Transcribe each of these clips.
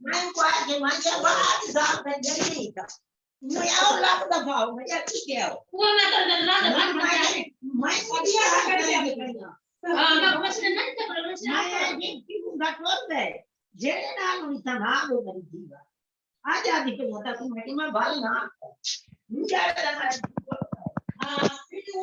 Mấy qua thì mấy cái quá thì sao phải cái gì cả người áo lắm là vào mấy cái kiểu Huwag na to na lang naman mấy cái gì Ah, mas na nito pero mas mấy cái cũng đặt lớn về dễ nào người ta nói được cái gì vậy ai ra thì người ta cũng mấy cái bảo nó những cái là ví dụ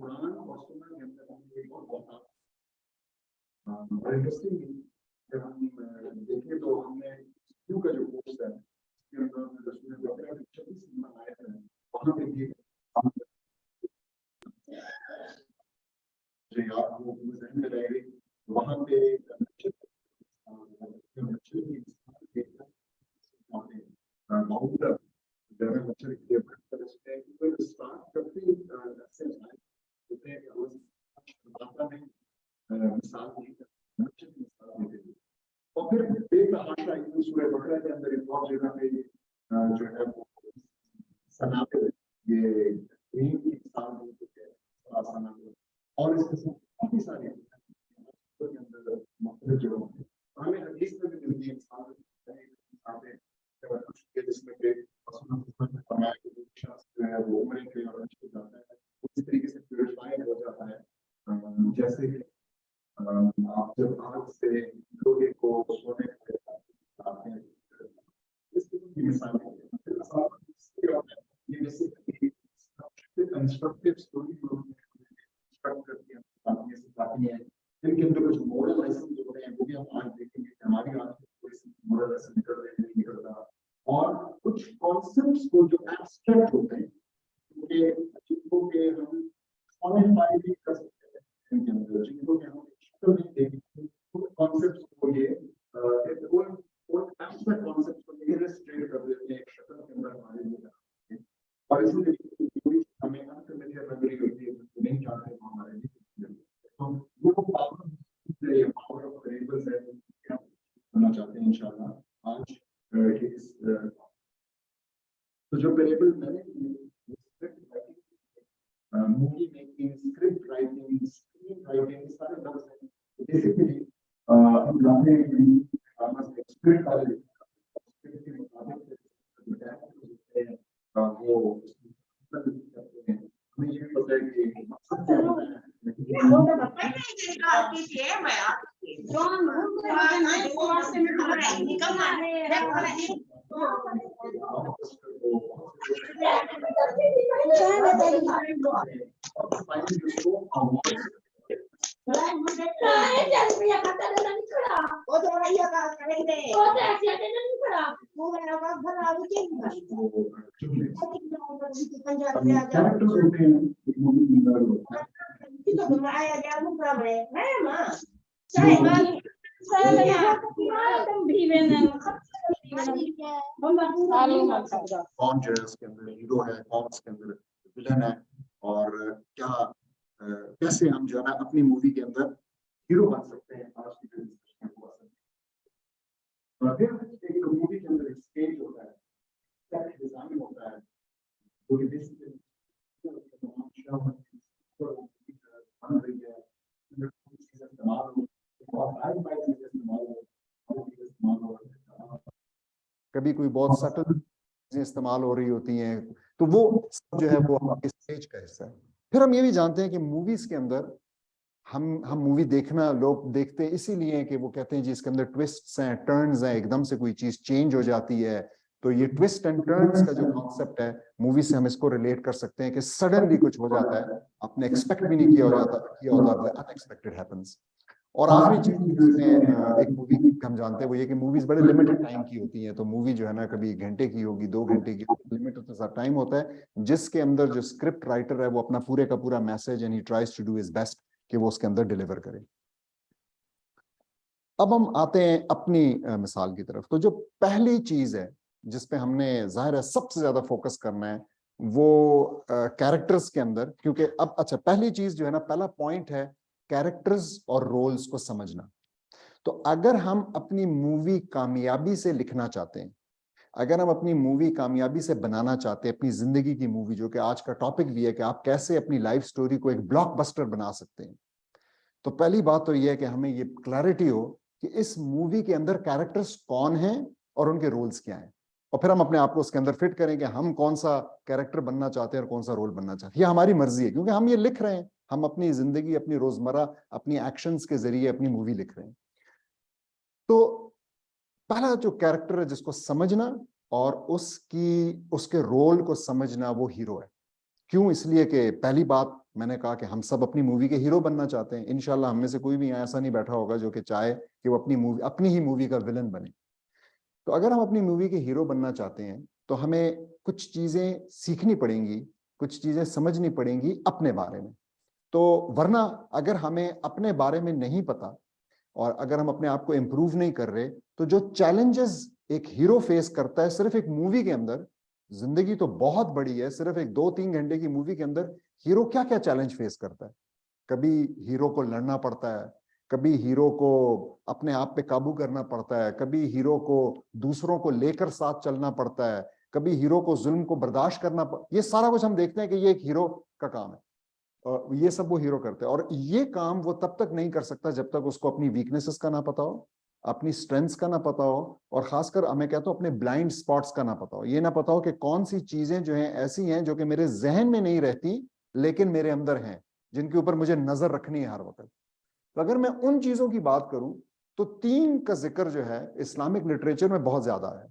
قرآن اور سنت کے اندر ہم یہ بہت interesting جب ہم دیکھیں تو ہم نے کیوں کا جو کورس ہے اس کے اندر رسول بقرہ کی 26 نمبر آیت ہے وہاں پہ یہ جو یاد وہ ذہن میں رہے گی وہاں پہ مچھر کے اسٹارٹ کرتے مثال اور پھر ایک تحاشا سورہ بقرہ کے اندر ایک اور جگہ پہ جو ہے وہ یہ کی مثال اور اس قسم کافی ساری کے اندر مختلف جگہوں پہ ہمیں حدیث میں بھی ملتی ہے جس میں کہ فرمایا کہ شخص جو ہے وہ عمرے کے اور حج پہ جاتا ہے اسی طریقے سے پیوریفائڈ ہو جاتا ہے جیسے کہ آپ جب آگ سے لوہے کو سونے پہ آتے ہیں اس قسم کی مثال یہ بیسیکلی کنسٹرکٹیو اسٹوری کنسٹرکٹ کرتی ہیں سکھاتی ہیں جن کے اندر کچھ مورل لیسن جو ہیں وہ بھی ہم آج دیکھیں گے کہ ہماری آج کوئی مورل لیسن نکل رہے نہیں نکل رہا اور کچھ کانسیپٹس کو جو ایبسٹریکٹ ہوتے ہیں جن کو کہ ہم کوالیفائی بھی کر سکتے ہیں ان کے اندر جن کو کہ ہم شکل میں دیکھیں کانسیپٹس کو یہ ایبسٹریکٹ کانسیپٹس کو ایلسٹریٹ کر دیتے ہیں ایک شکل کے اندر ہمارے لیے اور اسی طریقے ہمیں انفیملیئر میموری ہوتی ہے نہیں جانتے وہ ہمارے لیے وہ پاور آف ویریبلز ہے کرنا چاہتے ہیں انشاءاللہ آج تو جو ویریبل میں نے movie making script writing screen writing سارے لفظ ہیں بیسیکلی ہم جانتے ہیں کہ اسکرپٹ والے اسکرپٹ کے مطابق وہ ہمیں یہ پتہ ہے کہ مقصد کیا ہوتا ہے کون جو ہے اس کے اندر ہیرو ہے کون اس کے اندر ویلن ہے اور کیا کیسے ہم جو ہے نا اپنی مووی کے اندر ہیرو بن سکتے ہیں آج کی جو ڈسکشن ہے وہ اور پھر ایک مووی کے اندر ایک اسٹیج ہوتا ہے سیٹ ڈیزائن ہوتا ہے جو کہ بیسیکلی بن رہی ہے کبھی کوئی بہت سٹل چیزیں استعمال ہو رہی ہوتی ہیں تو وہ جو ہے وہ اسٹیج کا حصہ ہے. پھر ہم یہ بھی جانتے ہیں کہ موویز کے اندر ہم مووی دیکھنا لوگ دیکھتے ہیں اسی لیے کہ وہ کہتے ہیں جی اس کے اندر ٹوسٹس ہیں ٹرنز ہیں ایک دم سے کوئی چیز چینج ہو جاتی ہے تو یہ ٹوسٹ اینڈ ٹرنز کا جو کانسیپٹ ہے مووی سے ہم اس کو ریلیٹ کر سکتے ہیں کہ سڈنلی کچھ ہو جاتا ہے آپ نے ایکسپیکٹ بھی نہیں کیا ہوتا ان ایکسپیکٹڈ ہیپنس. اور آخری چیز جس میں ایک مووی ہم جانتے ہیں وہ یہ کہ موویز بڑے لمیٹڈ ٹائم کی ہوتی ہیں تو مووی جو ہے نا کبھی 1 گھنٹے کی ہوگی 2 گھنٹے کی لمیٹڈ سا ٹائم ہوتا ہے جس کے اندر جو اسکرپٹ رائٹر ہے وہ اپنا پورے کا پورا message and he tries to do his best کہ وہ اس کے اندر ڈیلیور کرے. اب ہم آتے ہیں اپنی مثال کی طرف. تو جو پہلی چیز ہے جس پہ ہم نے ظاہر ہے سب سے زیادہ فوکس کرنا ہے وہ کیریکٹرز کے اندر کیونکہ اب اچھا پہلی چیز جو ہے نا پہلا پوائنٹ ہے کیریکٹرز اور رولز کو سمجھنا. تو اگر ہم اپنی مووی کامیابی سے لکھنا چاہتے ہیں اگر ہم اپنی مووی کامیابی سے بنانا چاہتے ہیں اپنی زندگی کی مووی جو کہ آج کا ٹاپک بھی ہے کہ آپ کیسے اپنی لائف سٹوری کو ایک بلاک بسٹر بنا سکتے ہیں تو پہلی بات تو یہ ہے کہ ہمیں یہ کلیئرٹی ہو کہ اس مووی کے اندر کیریکٹرز کون ہیں اور ان کے رولز کیا ہیں اور پھر ہم اپنے آپ کو اس کے اندر فٹ کریں کہ ہم کون سا کیریکٹر بننا چاہتے ہیں اور کون سا رول بننا چاہتے ہیں. یہ ہماری مرضی ہے کیونکہ ہم یہ لکھ رہے ہیں ہم اپنی زندگی اپنی روزمرہ اپنی ایکشنز کے ذریعے اپنی مووی لکھ رہے ہیں. تو پہلا جو کیریکٹر ہے جس کو سمجھنا اور اس کے رول کو سمجھنا وہ ہیرو ہے. کیوں؟ اس لیے کہ پہلی بات میں نے کہا کہ ہم سب اپنی مووی کے ہیرو بننا چاہتے ہیں. انشاءاللہ ہم میں سے کوئی بھی ایسا نہیں بیٹھا ہوگا جو کہ چاہے کہ وہ اپنی ہی مووی کا ولن بنے. تو اگر ہم اپنی مووی کے ہیرو بننا چاہتے ہیں تو ہمیں کچھ چیزیں سیکھنی پڑیں گی, کچھ چیزیں سمجھنی پڑیں گی اپنے بارے میں. تو ورنہ اگر ہمیں اپنے بارے میں نہیں پتا اور اگر ہم اپنے آپ کو امپروو نہیں کر رہے, تو جو چیلنجز ایک ہیرو فیس کرتا ہے صرف ایک مووی کے اندر, زندگی تو بہت بڑی ہے, صرف ایک 2-3 گھنٹے کی مووی کے اندر ہیرو کیا کیا چیلنج فیس کرتا ہے. کبھی ہیرو کو لڑنا پڑتا ہے, کبھی ہیرو کو اپنے آپ پہ قابو کرنا پڑتا ہے, کبھی ہیرو کو دوسروں کو لے کر ساتھ چلنا پڑتا ہے, کبھی ہیرو کو ظلم کو برداشت کرنا یہ سارا کچھ ہم دیکھتے ہیں کہ یہ ایک ہیرو کا کام ہے, اور یہ سب وہ ہیرو کرتے ہیں. اور یہ کام وہ تب تک نہیں کر سکتا جب تک اس کو اپنی ویکنیسز کا نہ پتا ہو, اپنی سٹرینتھس کا نہ پتا ہو, اور خاص کر میں کہتا ہوں اپنے بلائنڈ سپاٹس کا نہ پتا ہو. یہ نہ پتا ہو کہ کون سی چیزیں جو ہیں ایسی ہیں جو کہ میرے ذہن میں نہیں رہتی لیکن میرے اندر ہیں, جن کے اوپر مجھے نظر رکھنی ہے ہر وقت. تو اگر میں ان چیزوں کی بات کروں تو 3 کا ذکر جو ہے اسلامک لٹریچر میں بہت زیادہ ہے.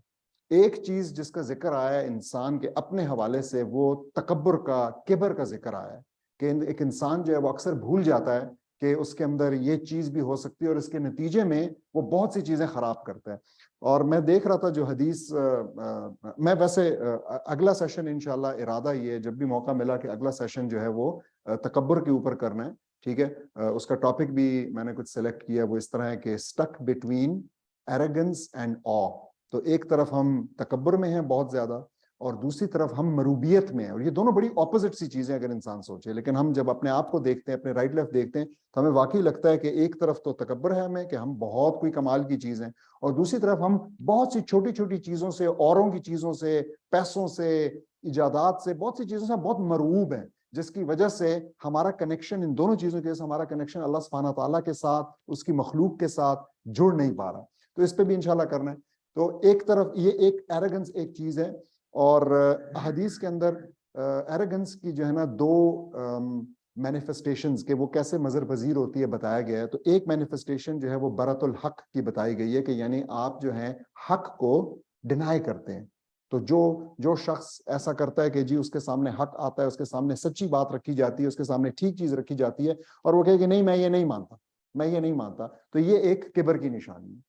ایک چیز جس کا ذکر آیا ہے انسان کے اپنے حوالے سے, وہ تکبر کا, کبر کا ذکر آیا ہے کہ ایک انسان جو ہے وہ اکثر بھول جاتا ہے کہ اس کے اندر یہ چیز بھی ہو سکتی ہے, اور اس کے نتیجے میں وہ بہت سی چیزیں خراب کرتا ہے. اور میں دیکھ رہا تھا جو حدیث, میں ویسے اگلا سیشن انشاءاللہ ارادہ یہ ہے جب بھی موقع ملا کہ اگلا سیشن جو ہے وہ تکبر کے اوپر کرنا ہے, ٹھیک ہے. اس کا ٹاپک بھی میں نے کچھ سلیکٹ کیا, وہ اس طرح ہے کہ اسٹک بٹوین ایروگنس اینڈ آ. تو ایک طرف ہم تکبر میں ہیں بہت زیادہ, اور دوسری طرف ہم مروبیت میں ہیں, اور یہ دونوں بڑی اپوزٹ سی چیزیں اگر انسان سوچے. لیکن ہم جب اپنے آپ کو دیکھتے ہیں, اپنے رائٹ لیفٹ دیکھتے ہیں, تو ہمیں واقعی لگتا ہے کہ ایک طرف تو تکبر ہے ہمیں کہ ہم بہت کوئی کمال کی چیز ہیں, اور دوسری طرف ہم بہت سی چھوٹی چھوٹی چیزوں سے, اوروں کی چیزوں سے, پیسوں سے, ایجادات سے, بہت سی چیزوں سے بہت مرعوب ہیں, جس کی وجہ سے ہمارا کنیکشن ان دونوں چیزوں کے, ہمارا کنیکشن اللہ سبحانہ تعالیٰ کے ساتھ, اس کی مخلوق کے ساتھ جڑ نہیں پا رہا. تو اس پہ بھی انشاءاللہ کرنا ہے. تو ایک طرف یہ ایک ایروگنس ایک چیز ہے, اور حدیث کے اندر ایروگنس کی جو ہے نا 2 مینیفیسٹیشنز کے وہ کیسے مظہر پذیر ہوتی ہے بتایا گیا ہے. تو ایک مینیفیسٹیشن جو ہے وہ برۃ الحق کی بتائی گئی ہے کہ یعنی آپ جو ہیں حق کو ڈینائی کرتے ہیں. تو جو شخص ایسا کرتا ہے کہ جی اس کے سامنے حق آتا ہے, اس کے سامنے سچی بات رکھی جاتی ہے, اس کے سامنے ٹھیک چیز رکھی جاتی ہے, اور وہ کہے کہ نہیں میں یہ نہیں مانتا, میں یہ نہیں مانتا, تو یہ ایک کبر کی نشانی ہے.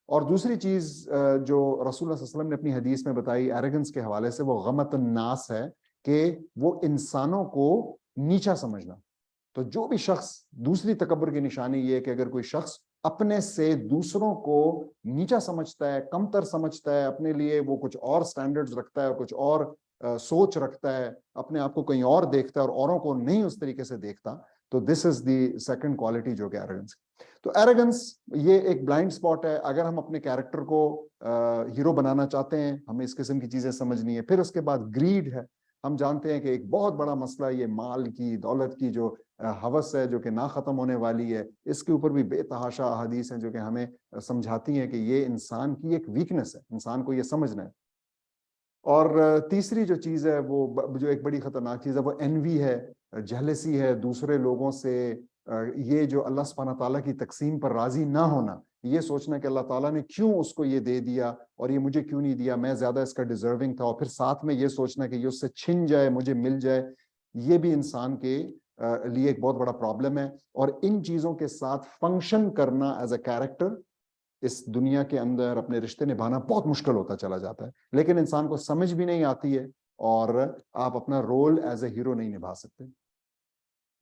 اور دوسری چیز جو رسول اللہ صلی اللہ علیہ وسلم نے اپنی حدیث میں بتائی ایروگنس کے حوالے سے, وہ غمت الناس ہے, کہ وہ انسانوں کو نیچا سمجھنا. تو جو بھی شخص, دوسری تکبر کی نشانی یہ ہے کہ اگر کوئی شخص اپنے سے دوسروں کو نیچا سمجھتا ہے, کمتر سمجھتا ہے, اپنے لیے وہ کچھ اور سٹینڈرڈز رکھتا ہے, کچھ اور سوچ رکھتا ہے, اپنے آپ کو کہیں اور دیکھتا ہے اور اوروں کو نہیں اس طریقے سے دیکھتا, تو دس از دی سیکنڈ کوالٹی جو کہ ایروگنس. تو ایروگنس یہ ایک بلائنڈ سپاٹ ہے. اگر ہم اپنے کیریکٹر کو ہیرو بنانا چاہتے ہیں, ہمیں اس قسم کی چیزیں سمجھنی ہے. پھر اس کے بعد گریڈ ہے. ہم جانتے ہیں کہ ایک بہت بڑا مسئلہ یہ مال کی, دولت کی جو ہوس ہے جو کہ نہ ختم ہونے والی ہے, اس کے اوپر بھی بے تحاشا احادیث ہیں جو کہ ہمیں سمجھاتی ہیں کہ یہ انسان کی ایک ویکنس ہے, انسان کو یہ سمجھنا ہے. اور تیسری جو چیز ہے وہ جو ایک بڑی خطرناک چیز ہے وہ انوی ہے, جہلسی ہے دوسرے لوگوں سے. یہ جو اللہ سبحانہ تعالیٰ کی تقسیم پر راضی نہ ہونا, یہ سوچنا کہ اللہ تعالیٰ نے کیوں اس کو یہ دے دیا اور یہ مجھے کیوں نہیں دیا, میں زیادہ اس کا ڈیزرونگ تھا, اور پھر ساتھ میں یہ سوچنا کہ یہ اس سے چھن جائے مجھے مل جائے, یہ بھی انسان کے لیے ایک بہت بڑا پرابلم ہے. اور ان چیزوں کے ساتھ فنکشن کرنا ایز اے کیریکٹر اس دنیا کے اندر, اپنے رشتے نبھانا بہت مشکل ہوتا چلا جاتا ہے. لیکن انسان کو سمجھ بھی نہیں آتی ہے, اور آپ اپنا رول ایز اے ہیرو نہیں نبھا سکتے.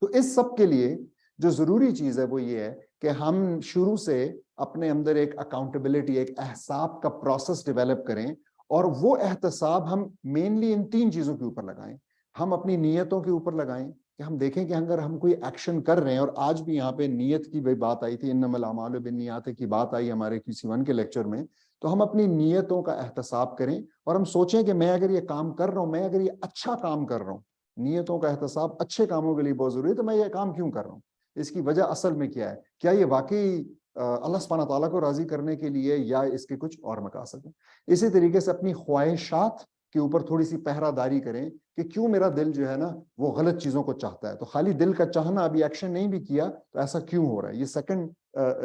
تو اس سب کے لیے جو ضروری چیز ہے وہ یہ ہے کہ ہم شروع سے اپنے اندر ایک اکاؤنٹیبلٹی, ایک احتساب کا پروسیس ڈیولپ کریں, اور وہ احتساب ہم مینلی ان 3 چیزوں کے اوپر لگائیں. ہم اپنی نیتوں کے اوپر لگائیں کہ ہم دیکھیں کہ اگر ہم کوئی ایکشن کر رہے ہیں, اور آج بھی یہاں پہ نیت کی بھی بات آئی تھی, انما الاعمال بالنیات کی بات آئی ہمارے QC1 کے لیکچر میں, تو ہم اپنی نیتوں کا احتساب کریں اور ہم سوچیں کہ میں اگر یہ کام کر رہا ہوں, میں اگر یہ اچھا کام کر رہا ہوں, نیتوں کا احتساب اچھے کاموں کے لیے بہت ضروری ہے, تو میں یہ کام کیوں کر رہا ہوں, اس کی وجہ اصل میں کیا ہے, کیا یہ واقعی اللہ سبحانہ تعالیٰ کو راضی کرنے کے لیے, یا اس کے کچھ اور مقاصد ہیں. اسی طریقے سے اپنی خواہشات کے اوپر تھوڑی سی پہرہ داری کریں کہ کیوں میرا دل جو ہے نا وہ غلط چیزوں کو چاہتا ہے. تو خالی دل کا چاہنا, ابھی ایکشن نہیں بھی کیا تو ایسا کیوں ہو رہا ہے, یہ سیکنڈ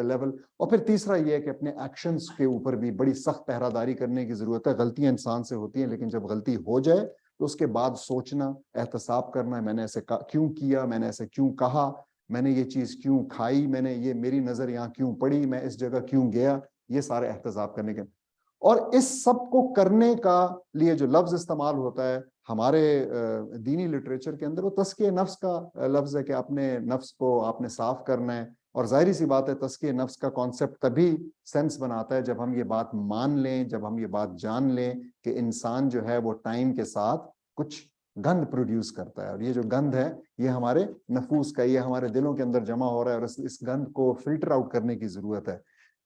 لیول. اور پھر تیسرا یہ ہے کہ اپنے ایکشنز کے اوپر بھی بڑی سخت پہرہ داری کرنے کی ضرورت ہے. غلطیاں انسان سے ہوتی ہیں, لیکن جب غلطی ہو جائے تو اس کے بعد سوچنا, احتساب کرنا, میں نے ایسے کیوں کیا, میں نے ایسے کیوں کہا, میں نے یہ چیز کیوں کھائی, میں نے یہ میری نظر یہاں کیوں پڑی, میں اس جگہ کیوں گیا, یہ سارے احتساب کرنے کے. اور اس سب کو کرنے کا لیے جو لفظ استعمال ہوتا ہے ہمارے دینی لٹریچر کے اندر, وہ تزکیہ نفس کا لفظ ہے کہ اپنے نفس کو آپ نے صاف کرنا ہے. اور ظاہری سی بات ہے تزکیہ نفس کا کانسیپٹ تبھی سینس بناتا ہے جب ہم یہ بات مان لیں, جب ہم یہ بات جان لیں کہ انسان جو ہے وہ ٹائم کے ساتھ کچھ گند پروڈیوس کرتا ہے, اور یہ جو گند ہے یہ ہمارے نفوس کا, یہ ہمارے دلوں کے اندر جمع ہو رہا ہے, اور اس گند کو فلٹر آؤٹ کرنے کی ضرورت ہے.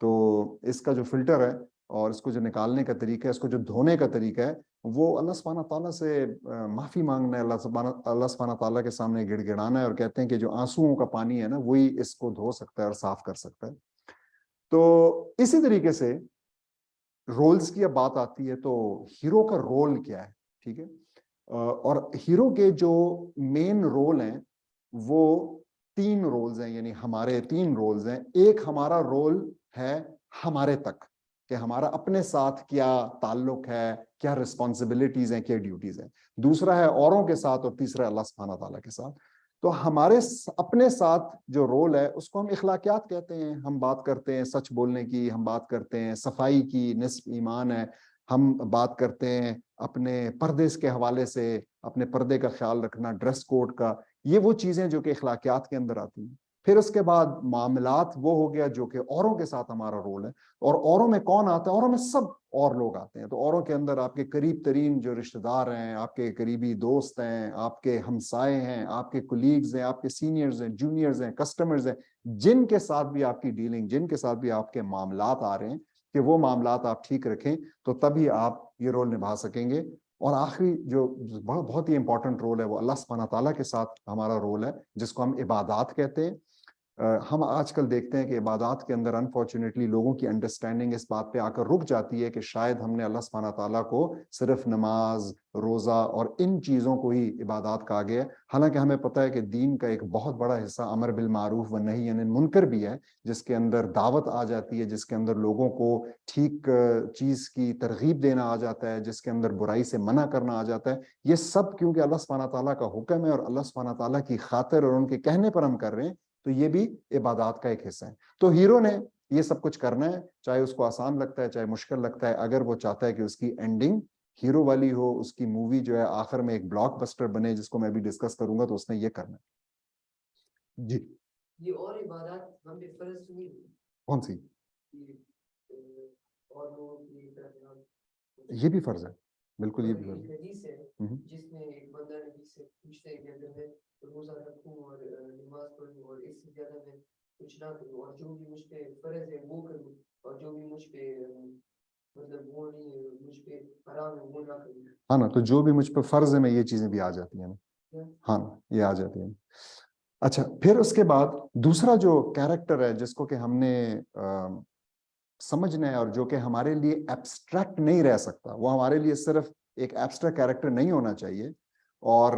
تو اس کا جو فلٹر ہے اور اس کو جو نکالنے کا طریقہ ہے, اس کو جو دھونے کا طریقہ ہے, وہ اللہ سبحانہ تعالیٰ سے معافی مانگنا ہے, اللہ سبحانہ تعالیٰ کے سامنے گڑ گڑانا ہے, اور کہتے ہیں کہ جو آنسوؤں کا پانی ہے نا وہی اس کو دھو سکتا ہے اور صاف کر سکتا ہے. تو اسی طریقے سے رولز کی اب بات آتی ہے تو ہیرو کا رول کیا ہے, ٹھیک ہے, اور ہیرو کے جو مین رول ہیں وہ 3 رولز ہیں, یعنی ہمارے 3 رولز ہیں. ایک ہمارا رول ہے ہمارے تک, کہ ہمارا اپنے ساتھ کیا تعلق ہے, کیا رسپانسبلٹیز ہیں, کیا ڈیوٹیز ہیں. دوسرا ہے اوروں کے ساتھ, اور تیسرا ہے اللہ سبحانہ تعالیٰ کے ساتھ. تو ہمارے اپنے ساتھ جو رول ہے اس کو ہم اخلاقیات کہتے ہیں. ہم بات کرتے ہیں سچ بولنے کی, ہم بات کرتے ہیں صفائی کی, نصف ایمان ہے. ہم بات کرتے ہیں اپنے پردے کے حوالے سے, اپنے پردے کا خیال رکھنا, ڈریس کوڈ کا, یہ وہ چیزیں جو کہ اخلاقیات کے اندر آتی ہیں. پھر اس کے بعد معاملات وہ ہو گیا جو کہ اوروں کے ساتھ ہمارا رول ہے. اور اوروں میں کون آتا ہے؟ اوروں میں سب اور لوگ آتے ہیں. تو اوروں کے اندر آپ کے قریب ترین جو رشتہ دار ہیں, آپ کے قریبی دوست ہیں, آپ کے ہمسائے ہیں, آپ کے کولیگز ہیں, آپ کے سینئرز ہیں, جونیئرز ہیں, کسٹمرز ہیں, جن کے ساتھ بھی آپ کی ڈیلنگ, جن کے ساتھ بھی آپ کے معاملات آ رہے ہیں, کہ وہ معاملات آپ ٹھیک رکھیں تو تبھی آپ یہ رول نبھا سکیں گے. اور آخری جو بہت ہی امپورٹنٹ رول ہے وہ اللہ سبحانہ تعالیٰ کے ساتھ ہمارا رول ہے, جس کو ہم عبادات کہتے ہیں. ہم آج کل دیکھتے ہیں کہ عبادات کے اندر انفارچونیٹلی لوگوں کی انڈرسٹینڈنگ اس بات پہ آ کر رک جاتی ہے کہ شاید ہم نے اللہ سبحانہ تعالیٰ کو صرف نماز, روزہ اور ان چیزوں کو ہی عبادات کہا گیا ہے. حالانکہ ہمیں پتہ ہے کہ دین کا ایک بہت بڑا حصہ امر بالمعروف و نہی عن المنکر بھی ہے, جس کے اندر دعوت آ جاتی ہے, جس کے اندر لوگوں کو ٹھیک چیز کی ترغیب دینا آ جاتا ہے, جس کے اندر برائی سے منع کرنا آ جاتا ہے. یہ سب کیونکہ اللہ سبحانہ تعالیٰ کا حکم ہے اور اللہ سبحانہ تعالیٰ کی خاطر اور ان کے کہنے پر ہم کر رہے ہیں, تو یہ بھی عبادات کا ایک حصہ ہے. تو ہیرو نے یہ سب کچھ کرنا ہے, چاہے اس کو آسان لگتا ہے چاہے مشکل لگتا ہے. اگر وہ چاہتا ہے کہ اس کی اینڈنگ ہیرو والی ہو, اس کی مووی جو ہے آخر میں ایک بلاک بسٹر بنے, جس کو میں بھی ڈسکس کروں گا, تو اس نے یہ کرنا ہے. جی یہ اور عبادات ہم پہ فرض نہیں ہوئی. کون سی؟ اور لوگوں کی طرف یہ بھی فرض ہے, بالکل یہ بھی فرض ہے. حدیث ہے جس میں ایک بندہ نبی سے پوچھتا ہے کہ اگر میں روزہ رکھوں اور نماز پڑھوں اور اس سے زیادہ میں کچھ نہ کروں, اور جو بھی مجھ پہ فرض ہے وہ کروں, اور جو بھی مجھ پہ مطلب وہ نہیں ہے, مجھ پہ حرام ہے وہ نہ کروں. ہاں نا, تو جو بھی مجھ پہ فرض ہے میں یہ چیزیں بھی آ جاتی ہیں نا. ہاں یہ آ جاتی ہیں. اچھا, پھر اس کے بعد دوسرا جو کیریکٹر ہے جس کو کہ ہم نے سمجھنا ہے, اور جو کہ ہمارے لیے ایبسٹریکٹ نہیں رہ سکتا, وہ ہمارے لیے صرف ایک ایبسٹریکٹ کیریکٹر نہیں ہونا چاہیے. اور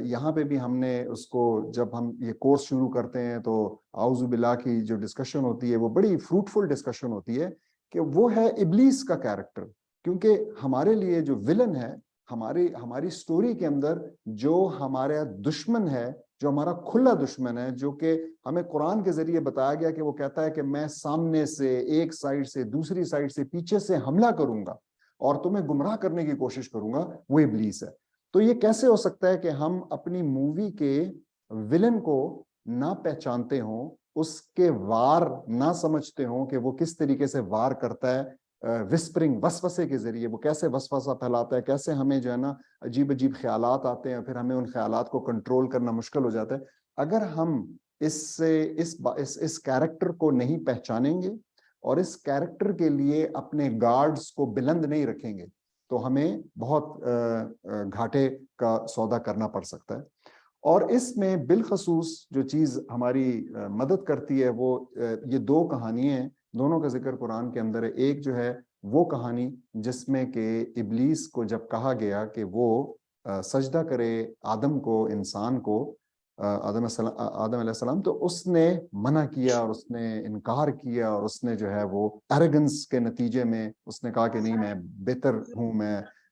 یہاں پہ بھی ہم نے اس کو, جب ہم یہ کورس شروع کرتے ہیں تو اعوذ باللہ کی جو ڈسکشن ہوتی ہے وہ بڑی فروٹفل ڈسکشن ہوتی ہے, کہ وہ ہے ابلیس کا کیریکٹر. کیونکہ ہمارے لیے جو ولن ہے ہماری سٹوری کے اندر, جو ہمارا دشمن ہے, جو ہمارا کھلا دشمن ہے, جو کہ ہمیں قرآن کے ذریعے بتایا گیا کہ وہ کہتا ہے کہ میں سامنے سے, ایک سائڈ سے, دوسری سائڈ سے, پیچھے سے حملہ کروں گا اور تمہیں گمراہ کرنے کی کوشش کروں گا, وہ ابلیس ہے. تو یہ کیسے ہو سکتا ہے کہ ہم اپنی مووی کے ولن کو نہ پہچانتے ہوں, اس کے وار نہ سمجھتے ہوں کہ وہ کس طریقے سے وار کرتا ہے, وسپرنگ, وسوسے کے ذریعے وہ کیسے وسوسہ پھیلاتا ہے, کیسے ہمیں جو ہے نا عجیب عجیب خیالات آتے ہیں, پھر ہمیں ان خیالات کو کنٹرول کرنا مشکل ہو جاتا ہے. اگر ہم اس کیریکٹر کو نہیں پہچانیں گے اور اس کیریکٹر کے لیے اپنے گارڈز کو بلند نہیں رکھیں گے, تو ہمیں بہت گھاٹے کا سودا کرنا پڑ سکتا ہے. اور اس میں بالخصوص جو چیز ہماری مدد کرتی ہے وہ یہ 2 کہانیاں ہیں, دونوں کا ذکر قرآن کے اندر ہے. ایک جو ہے وہ کہانی جس میں کہ ابلیس کو جب کہا گیا کہ وہ سجدہ کرے آدم کو, انسان کو, آدم علیہ السلام, تو اس نے منع کیا اور اس نے انکار کیا, اور اس نے جو ہے وہ ایروگنس کے نتیجے میں اس نے کہا کہ نہیں, میں بہتر ہوں, میں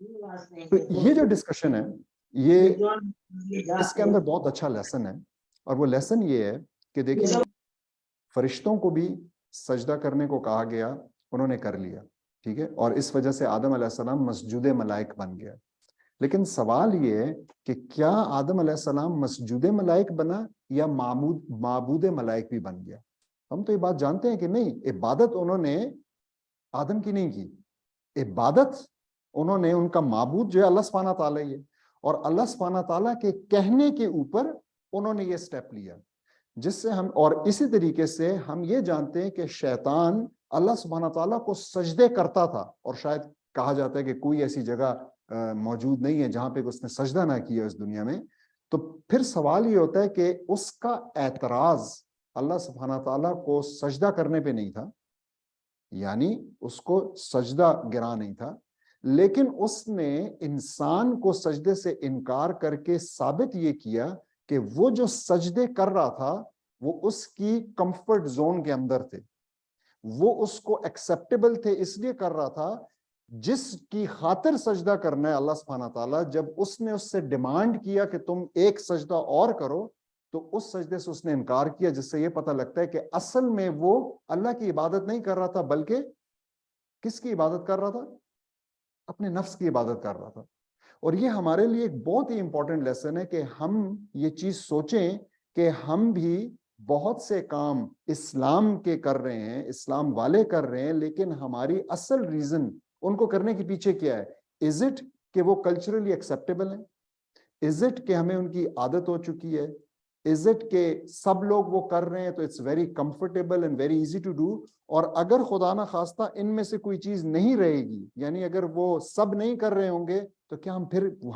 واسطے تو یہ جو ڈسکشن ہے یہ یہ اس کے اندر بہت اچھا لیسن ہے، اور وہ لیسن یہ ہے کہ دیکھیں فرشتوں کو بھی سجدہ کرنے کو کہا گیا، انہوں نے کر لیا، ٹھیک ہے، اور اس وجہ سے آدم علیہ السلام مسجود ملائک بن گیا. لیکن سوال یہ ہے کہ کیا آدم علیہ السلام مسجود ملائک بنا یا معبود ملائک بھی بن گیا؟ ہم تو یہ بات جانتے ہیں کہ نہیں، عبادت انہوں نے آدم کی نہیں کی، عبادت انہوں نے، ان کا معبود جو ہے اللہ سبحانہ تعالیٰ ہی ہے، اور اللہ سبحانہ تعالیٰ کے کہنے کے اوپر انہوں نے یہ سٹیپ لیا، جس سے ہم، اور اسی طریقے سے ہم یہ جانتے ہیں کہ شیطان اللہ سبحانہ تعالیٰ کو سجدے کرتا تھا، اور شاید کہا جاتا ہے کہ کوئی ایسی جگہ موجود نہیں ہے جہاں پہ اس نے سجدہ نہ کیا اس دنیا میں. تو پھر سوال یہ ہوتا ہے کہ اس کا اعتراض اللہ سبحانہ تعالیٰ کو سجدہ کرنے پہ نہیں تھا، یعنی اس کو سجدہ گرا نہیں تھا، لیکن اس نے انسان کو سجدے سے انکار کر کے ثابت یہ کیا کہ وہ جو سجدے کر رہا تھا وہ اس کی کمفرٹ زون کے اندر تھے، وہ اس کو ایکسیپٹیبل تھے، اس لیے کر رہا تھا جس کی خاطر سجدہ کرنا ہے اللہ سبحانہ تعالیٰ. جب اس نے اس سے ڈیمانڈ کیا کہ تم ایک سجدہ اور کرو تو اس سجدے سے اس نے انکار کیا، جس سے یہ پتہ لگتا ہے کہ اصل میں وہ اللہ کی عبادت نہیں کر رہا تھا، بلکہ کس کی عبادت کر رہا تھا؟ اپنے نفس کی عبادت کر رہا تھا. اور یہ ہمارے لیے ایک بہت ہی امپورٹنٹ لیسن ہے کہ ہم یہ چیز سوچیں کہ ہم بھی بہت سے کام اسلام کے کر رہے ہیں، اسلام والے کر رہے ہیں، لیکن ہماری اصل ریزن ان کو کرنے کے پیچھے کیا ہے؟ از اٹ کہ وہ کلچرلی ایکسیپٹیبل ہیں؟ از اٹ کہ ہمیں ان کی عادت ہو چکی ہے؟ از اٹ کہ سب لوگ وہ کر رہے ہیں تو it's very comfortable and very easy to do, اور اگر خدا نہ خواستہ ان میں سے کوئی چیز نہیں رہے گی، یعنی اگر وہ سب نہیں کر رہے ہوں گے تو کیا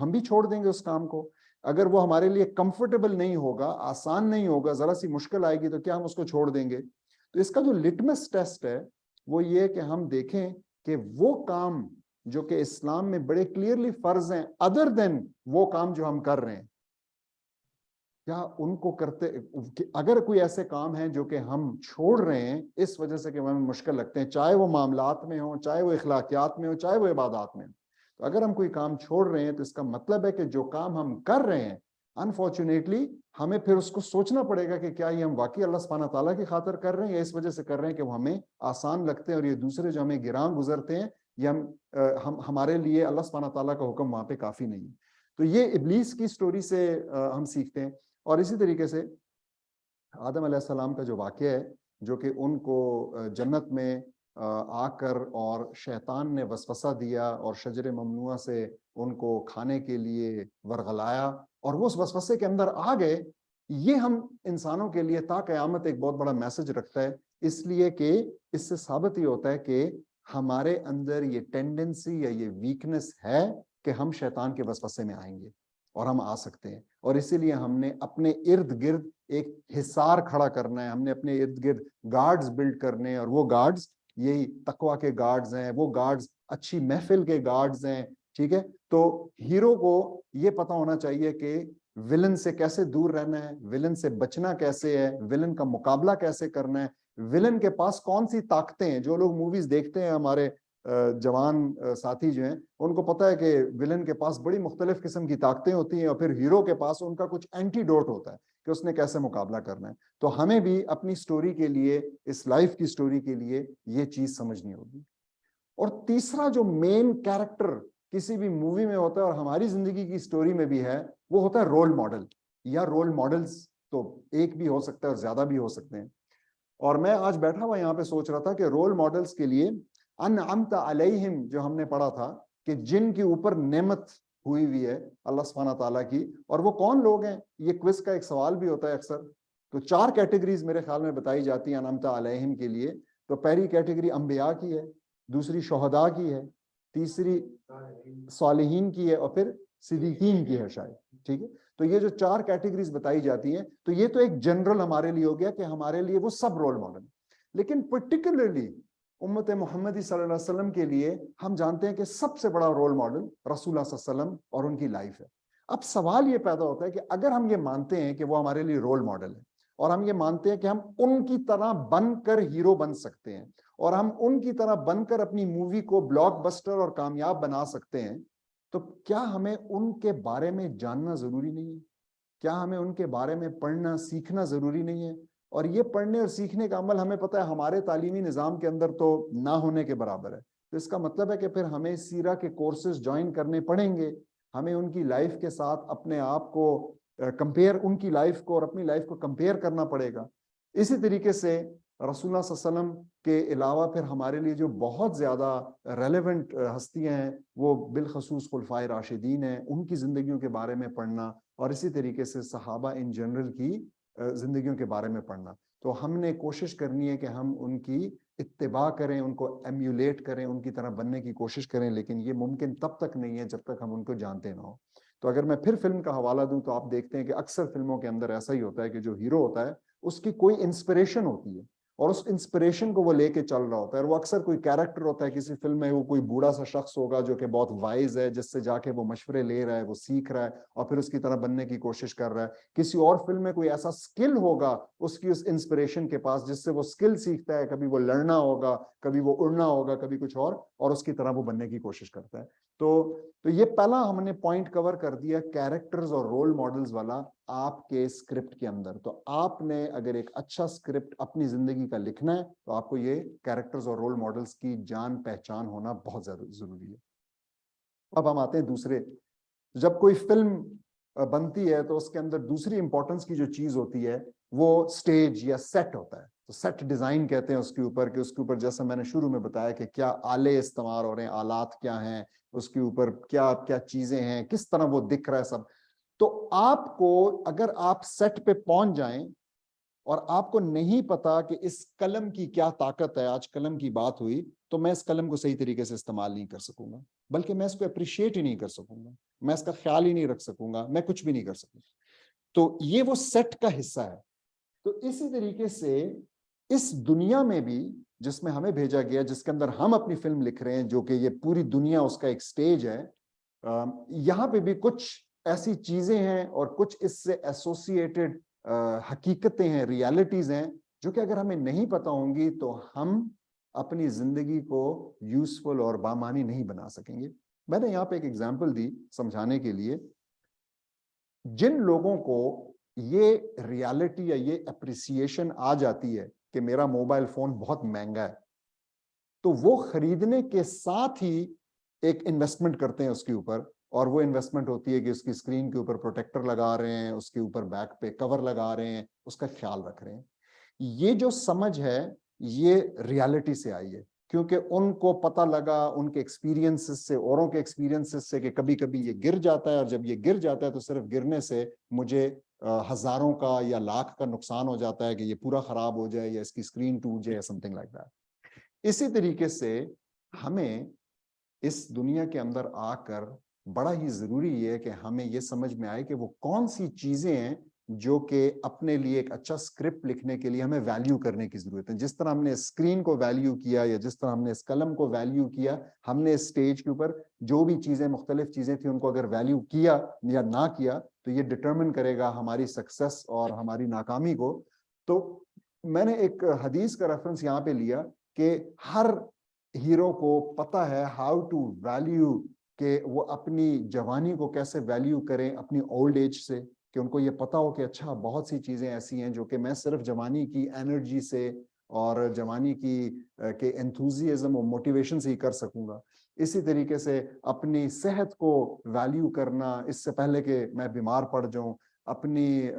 ہم بھی چھوڑ دیں گے اس کام کو؟ اگر وہ ہمارے لیے کمفرٹیبل نہیں ہوگا، آسان نہیں ہوگا، ذرا سی مشکل آئے گی تو کیا ہم اس کو چھوڑ دیں گے؟ تو اس کا جو لٹمس ٹیسٹ ہے وہ یہ کہ ہم دیکھیں کہ وہ کام جو کہ اسلام میں بڑے کلیئرلی فرض ہیں، ادر دین وہ کام جو ہم کر رہے ہیں، کیا ان کو کرتے، اگر کوئی ایسے کام ہیں جو کہ ہم چھوڑ رہے ہیں اس وجہ سے کہ ہمیں مشکل لگتے ہیں، چاہے وہ معاملات میں ہوں، چاہے وہ اخلاقیات میں ہوں، چاہے وہ عبادات میں ہوں، تو اگر ہم کوئی کام چھوڑ رہے ہیں تو اس کا مطلب ہے کہ جو کام ہم کر رہے ہیں انفارچونیٹلی ہمیں پھر اس کو سوچنا پڑے گا کہ کیا یہ ہم واقعی اللہ سبحانہ تعالیٰ کی خاطر کر رہے ہیں یا اس وجہ سے کر رہے ہیں کہ وہ ہمیں آسان لگتے ہیں، اور یہ دوسرے جو ہمیں گراں گزرتے ہیں یا ہمارے لیے اللہ سبحانہ تعالیٰ کا حکم وہاں پہ کافی نہیں ہے. تو یہ ابلیس کی سٹوری سے ہم سیکھتے ہیں. اور اسی طریقے سے آدم علیہ السلام کا جو واقعہ ہے، جو کہ ان کو جنت میں آ کر اور شیطان نے وسوسہ دیا اور شجر ممنوعہ سے ان کو کھانے کے لیے ورغلایا اور وہ اس وسوسے کے اندر آ گئے، یہ ہم انسانوں کے لیے تا قیامت ایک بہت بڑا میسج رکھتا ہے، اس لیے کہ اس سے ثابت ہی ہوتا ہے کہ ہمارے اندر یہ ٹینڈنسی یا یہ ویکنس ہے کہ ہم شیطان کے وسوسے میں آئیں گے اور ہم آ سکتے ہیں. اور اسی لیے ہم نے اپنے ارد گرد ایک حصار کھڑا کرنا ہے، ہم نے اپنے ارد گرد گارڈز بلڈ کرنے ہیں، اور وہ گارڈز یہی تقویٰ کے گارڈز ہیں، وہ گارڈز اچھی محفل کے گارڈز ہیں، ٹھیک ہے. تو ہیرو کو یہ پتا ہونا چاہیے کہ ولن سے کیسے دور رہنا ہے، ولن سے بچنا کیسے ہے، ولن کا مقابلہ کیسے کرنا ہے، ولن کے پاس کون سی طاقتیں ہیں. جو لوگ موویز دیکھتے ہیں، ہمارے جوان ساتھی جو ہیں، ان کو پتہ ہے کہ ولن کے پاس بڑی مختلف قسم کی طاقتیں ہوتی ہیں، اور پھر ہیرو کے پاس ان کا کچھ اینٹی ڈوٹ ہوتا ہے کہ اس نے کیسے مقابلہ کرنا ہے. تو ہمیں بھی اپنی سٹوری کے لیے، اس لائف کی سٹوری کے لیے یہ چیز سمجھنی ہوگی. اور تیسرا جو مین کیریکٹر کسی بھی مووی میں ہوتا ہے اور ہماری زندگی کی سٹوری میں بھی ہے، وہ ہوتا ہے رول ماڈل یا رول ماڈلز. تو ایک بھی ہو سکتا ہے اور زیادہ بھی ہو سکتے ہیں. اور میں آج بیٹھا ہوا یہاں پہ سوچ رہا تھا کہ رول ماڈلز کے لیے انعمت علیہم جو ہم نے پڑھا تھا کہ جن کے اوپر نعمت ہوئی ہوئی ہے اللہ سبحانہ تعالیٰ کی، اور وہ کون لوگ ہیں؟ یہ کوئز کا ایک سوال بھی ہوتا ہے اکثر. تو 4 کیٹیگریز میرے خیال میں بتائی جاتی ہیں انعمت علیہم کے لیے. تو پہلی کیٹیگری انبیاء کی ہے، دوسری شہداء کی ہے، تیسری صالحین کی ہے، اور پھر صدیقین کی ہے شاید. ٹھیک ہے. تو یہ جو 4 کیٹیگریز بتائی جاتی ہیں، تو یہ تو ایک جنرل ہمارے لیے ہو گیا کہ ہمارے لیے وہ سب رول ماڈل. لیکن پرٹیکولرلی امت محمدی صلی اللہ علیہ وسلم کے لیے ہم جانتے ہیں کہ سب سے بڑا رول ماڈل رسول اللہ صلی اللہ علیہ وسلم اور ان کی لائف ہے. اب سوال یہ پیدا ہوتا ہے کہ اگر ہم یہ مانتے ہیں کہ وہ ہمارے لیے رول ماڈل ہے، اور ہم یہ مانتے ہیں کہ ہم ان کی طرح بن کر ہیرو بن سکتے ہیں، اور ہم ان کی طرح بن کر اپنی مووی کو بلاک بسٹر اور کامیاب بنا سکتے ہیں، تو کیا ہمیں ان کے بارے میں جاننا ضروری نہیں ہے؟ کیا ہمیں ان کے بارے میں پڑھنا سیکھنا ضروری نہیں ہے؟ اور یہ پڑھنے اور سیکھنے کا عمل ہمیں پتہ ہے ہمارے تعلیمی نظام کے اندر تو نہ ہونے کے برابر ہے. تو اس کا مطلب ہے کہ پھر ہمیں سیرہ کے کورسز جوائن کرنے پڑیں گے، ہمیں ان کی لائف کے ساتھ اپنے آپ کو کمپیئر، ان کی لائف کو اور اپنی لائف کو کمپیئر کرنا پڑے گا. اسی طریقے سے رسول اللہ صلی اللہ علیہ وسلم کے علاوہ پھر ہمارے لیے جو بہت زیادہ ریلیونٹ ہستیاں ہیں وہ بالخصوص خلفائے راشدین ہیں، ان کی زندگیوں کے بارے میں پڑھنا، اور اسی طریقے سے صحابہ ان جنرل کی زندگیوں کے بارے میں پڑھنا. تو ہم نے کوشش کرنی ہے کہ ہم ان کی اتباع کریں، ان کو ایمیولیٹ کریں، ان کی طرح بننے کی کوشش کریں، لیکن یہ ممکن تب تک نہیں ہے جب تک ہم ان کو جانتے نہ ہوں. تو اگر میں پھر فلم کا حوالہ دوں تو آپ دیکھتے ہیں کہ اکثر فلموں کے اندر ایسا ہی ہوتا ہے کہ جو ہیرو ہوتا ہے اس کی کوئی انسپریشن ہوتی ہے اور اس انسپریشن کو وہ لے کے چل رہا ہوتا ہے. اور وہ اکثر کوئی کیریکٹر ہوتا ہے کسی فلم میں، وہ کوئی بوڑھا سا شخص ہوگا جو کہ بہت وائز ہے، جس سے جا کے وہ مشورے لے رہا ہے، وہ سیکھ رہا ہے اور پھر اس کی طرح بننے کی کوشش کر رہا ہے. کسی اور فلم میں کوئی ایسا سکل ہوگا اس کی اس انسپریشن کے پاس جس سے وہ سکل سیکھتا ہے، کبھی وہ لڑنا ہوگا، کبھی وہ اڑنا ہوگا، کبھی کچھ اور اس کی طرح وہ بننے کی کوشش کرتا ہے. تو یہ پہلا ہم نے پوائنٹ کور کر دیا کیریکٹرز اور رول ماڈلز والا آپ کے اسکرپٹ کے اندر. تو آپ نے اگر ایک اچھا اسکرپٹ اپنی زندگی کا لکھنا ہے تو آپ کو یہ کیریکٹرز اور رول ماڈلز کی جان پہچان ہونا بہت زیادہ ضروری ہے. اب ہم آتے ہیں دوسرے، جب کوئی فلم بنتی ہے تو اس کے اندر دوسری امپورٹنس کی جو چیز ہوتی ہے وہ سٹیج یا سیٹ ہوتا ہے. تو سیٹ ڈیزائن کہتے ہیں اس کے اوپر، کہ اس کے اوپر جیسا میں نے شروع میں بتایا کہ کیا آلے استعمال ہو رہے ہیں، آلات کیا ہیں، اس کے اوپر کیا کیا چیزیں ہیں، کس طرح وہ دکھ رہا ہے سب. تو آپ کو اگر آپ سیٹ پہ پہنچ جائیں اور آپ کو نہیں پتا کہ اس قلم کی کیا طاقت ہے، آج قلم کی بات ہوئی، تو میں اس قلم کو صحیح طریقے سے استعمال نہیں کر سکوں گا، بلکہ میں اس کو اپریشیٹ ہی نہیں کر سکوں گا، میں اس کا خیال ہی نہیں رکھ سکوں گا، میں کچھ بھی نہیں کر سکوں. تو یہ وہ سیٹ کا حصہ ہے. تو اسی طریقے سے اس دنیا میں بھی جس میں ہمیں بھیجا گیا، جس کے اندر ہم اپنی فلم لکھ رہے ہیں، جو کہ یہ پوری دنیا اس کا ایک سٹیج ہے، یہاں پہ بھی کچھ ایسی چیزیں ہیں اور کچھ اس سے ایسوسیٹڈ حقیقتیں ہیں، ریالٹیز ہیں، جو کہ اگر ہمیں نہیں پتا ہوں گی تو ہم اپنی زندگی کو یوزفل اور بامانی نہیں بنا سکیں گے. میں نے یہاں پہ ایک ایگزامپل دی سمجھانے کے لیے. جن لوگوں کو یہ ریالٹی یا یہ اپریسیشن آ جاتی ہے کہ میرا موبائل فون بہت مہنگا ہے، تو وہ خریدنے کے ساتھ ہی ایک انویسٹمنٹ کرتے ہیں اس کے اوپر، اور وہ انویسٹمنٹ ہوتی ہے کہ اس کی اسکرین کے اوپر پروٹیکٹر لگا رہے ہیں، اس کے اوپر بیک پہ کور لگا رہے ہیں، اس کا خیال رکھ رہے ہیں. یہ جو سمجھ ہے یہ ریالٹی سے آئی ہے، کیونکہ ان کو پتہ لگا ان کے ایکسپیرینسز سے، اوروں کے ایکسپیرینسز سے، کہ کبھی کبھی یہ گر جاتا ہے، اور جب یہ گر جاتا ہے تو صرف گرنے سے مجھے ہزاروں کا یا لاکھ کا نقصان ہو جاتا ہے، کہ یہ پورا خراب ہو جائے یا اس کی اسکرین ٹوٹ جائے یا سم تھنگ لائک دیٹ. اسی طریقے سے ہمیں اس دنیا کے اندر آ کر بڑا ہی ضروری ہے کہ ہمیں یہ سمجھ میں آئے کہ وہ کون سی چیزیں ہیں جو کہ اپنے لیے ایک اچھا اسکرپٹ لکھنے کے لیے ہمیں ویلیو کرنے کی ضرورت ہے. جس طرح ہم نے اسکرین کو ویلیو کیا یا جس طرح ہم نے اس قلم کو ویلیو کیا، ہم نے اسٹیج کے اوپر جو بھی چیزیں، مختلف چیزیں تھیں، ان کو اگر ویلیو کیا یا نہ کیا تو یہ ڈٹرمن کرے گا ہماری سکسیس اور ہماری ناکامی کو. تو میں نے ایک حدیث کا ریفرنس یہاں پہ لیا کہ ہر ہیرو کو پتہ ہے ہاؤ ٹو ویلیو، کہ وہ اپنی جوانی کو کیسے ویلیو کریں اپنی اولڈ ایج سے، کہ ان کو یہ پتا ہو کہ اچھا بہت سی چیزیں ایسی ہیں جو کہ میں صرف جوانی کی انرجی سے اور جوانی کی کہ انتھوزیازم اور موٹیویشن سے ہی کر سکوں گا. اسی طریقے سے اپنی صحت کو ویلیو کرنا اس سے پہلے کہ میں بیمار پڑ جاؤں، اپنی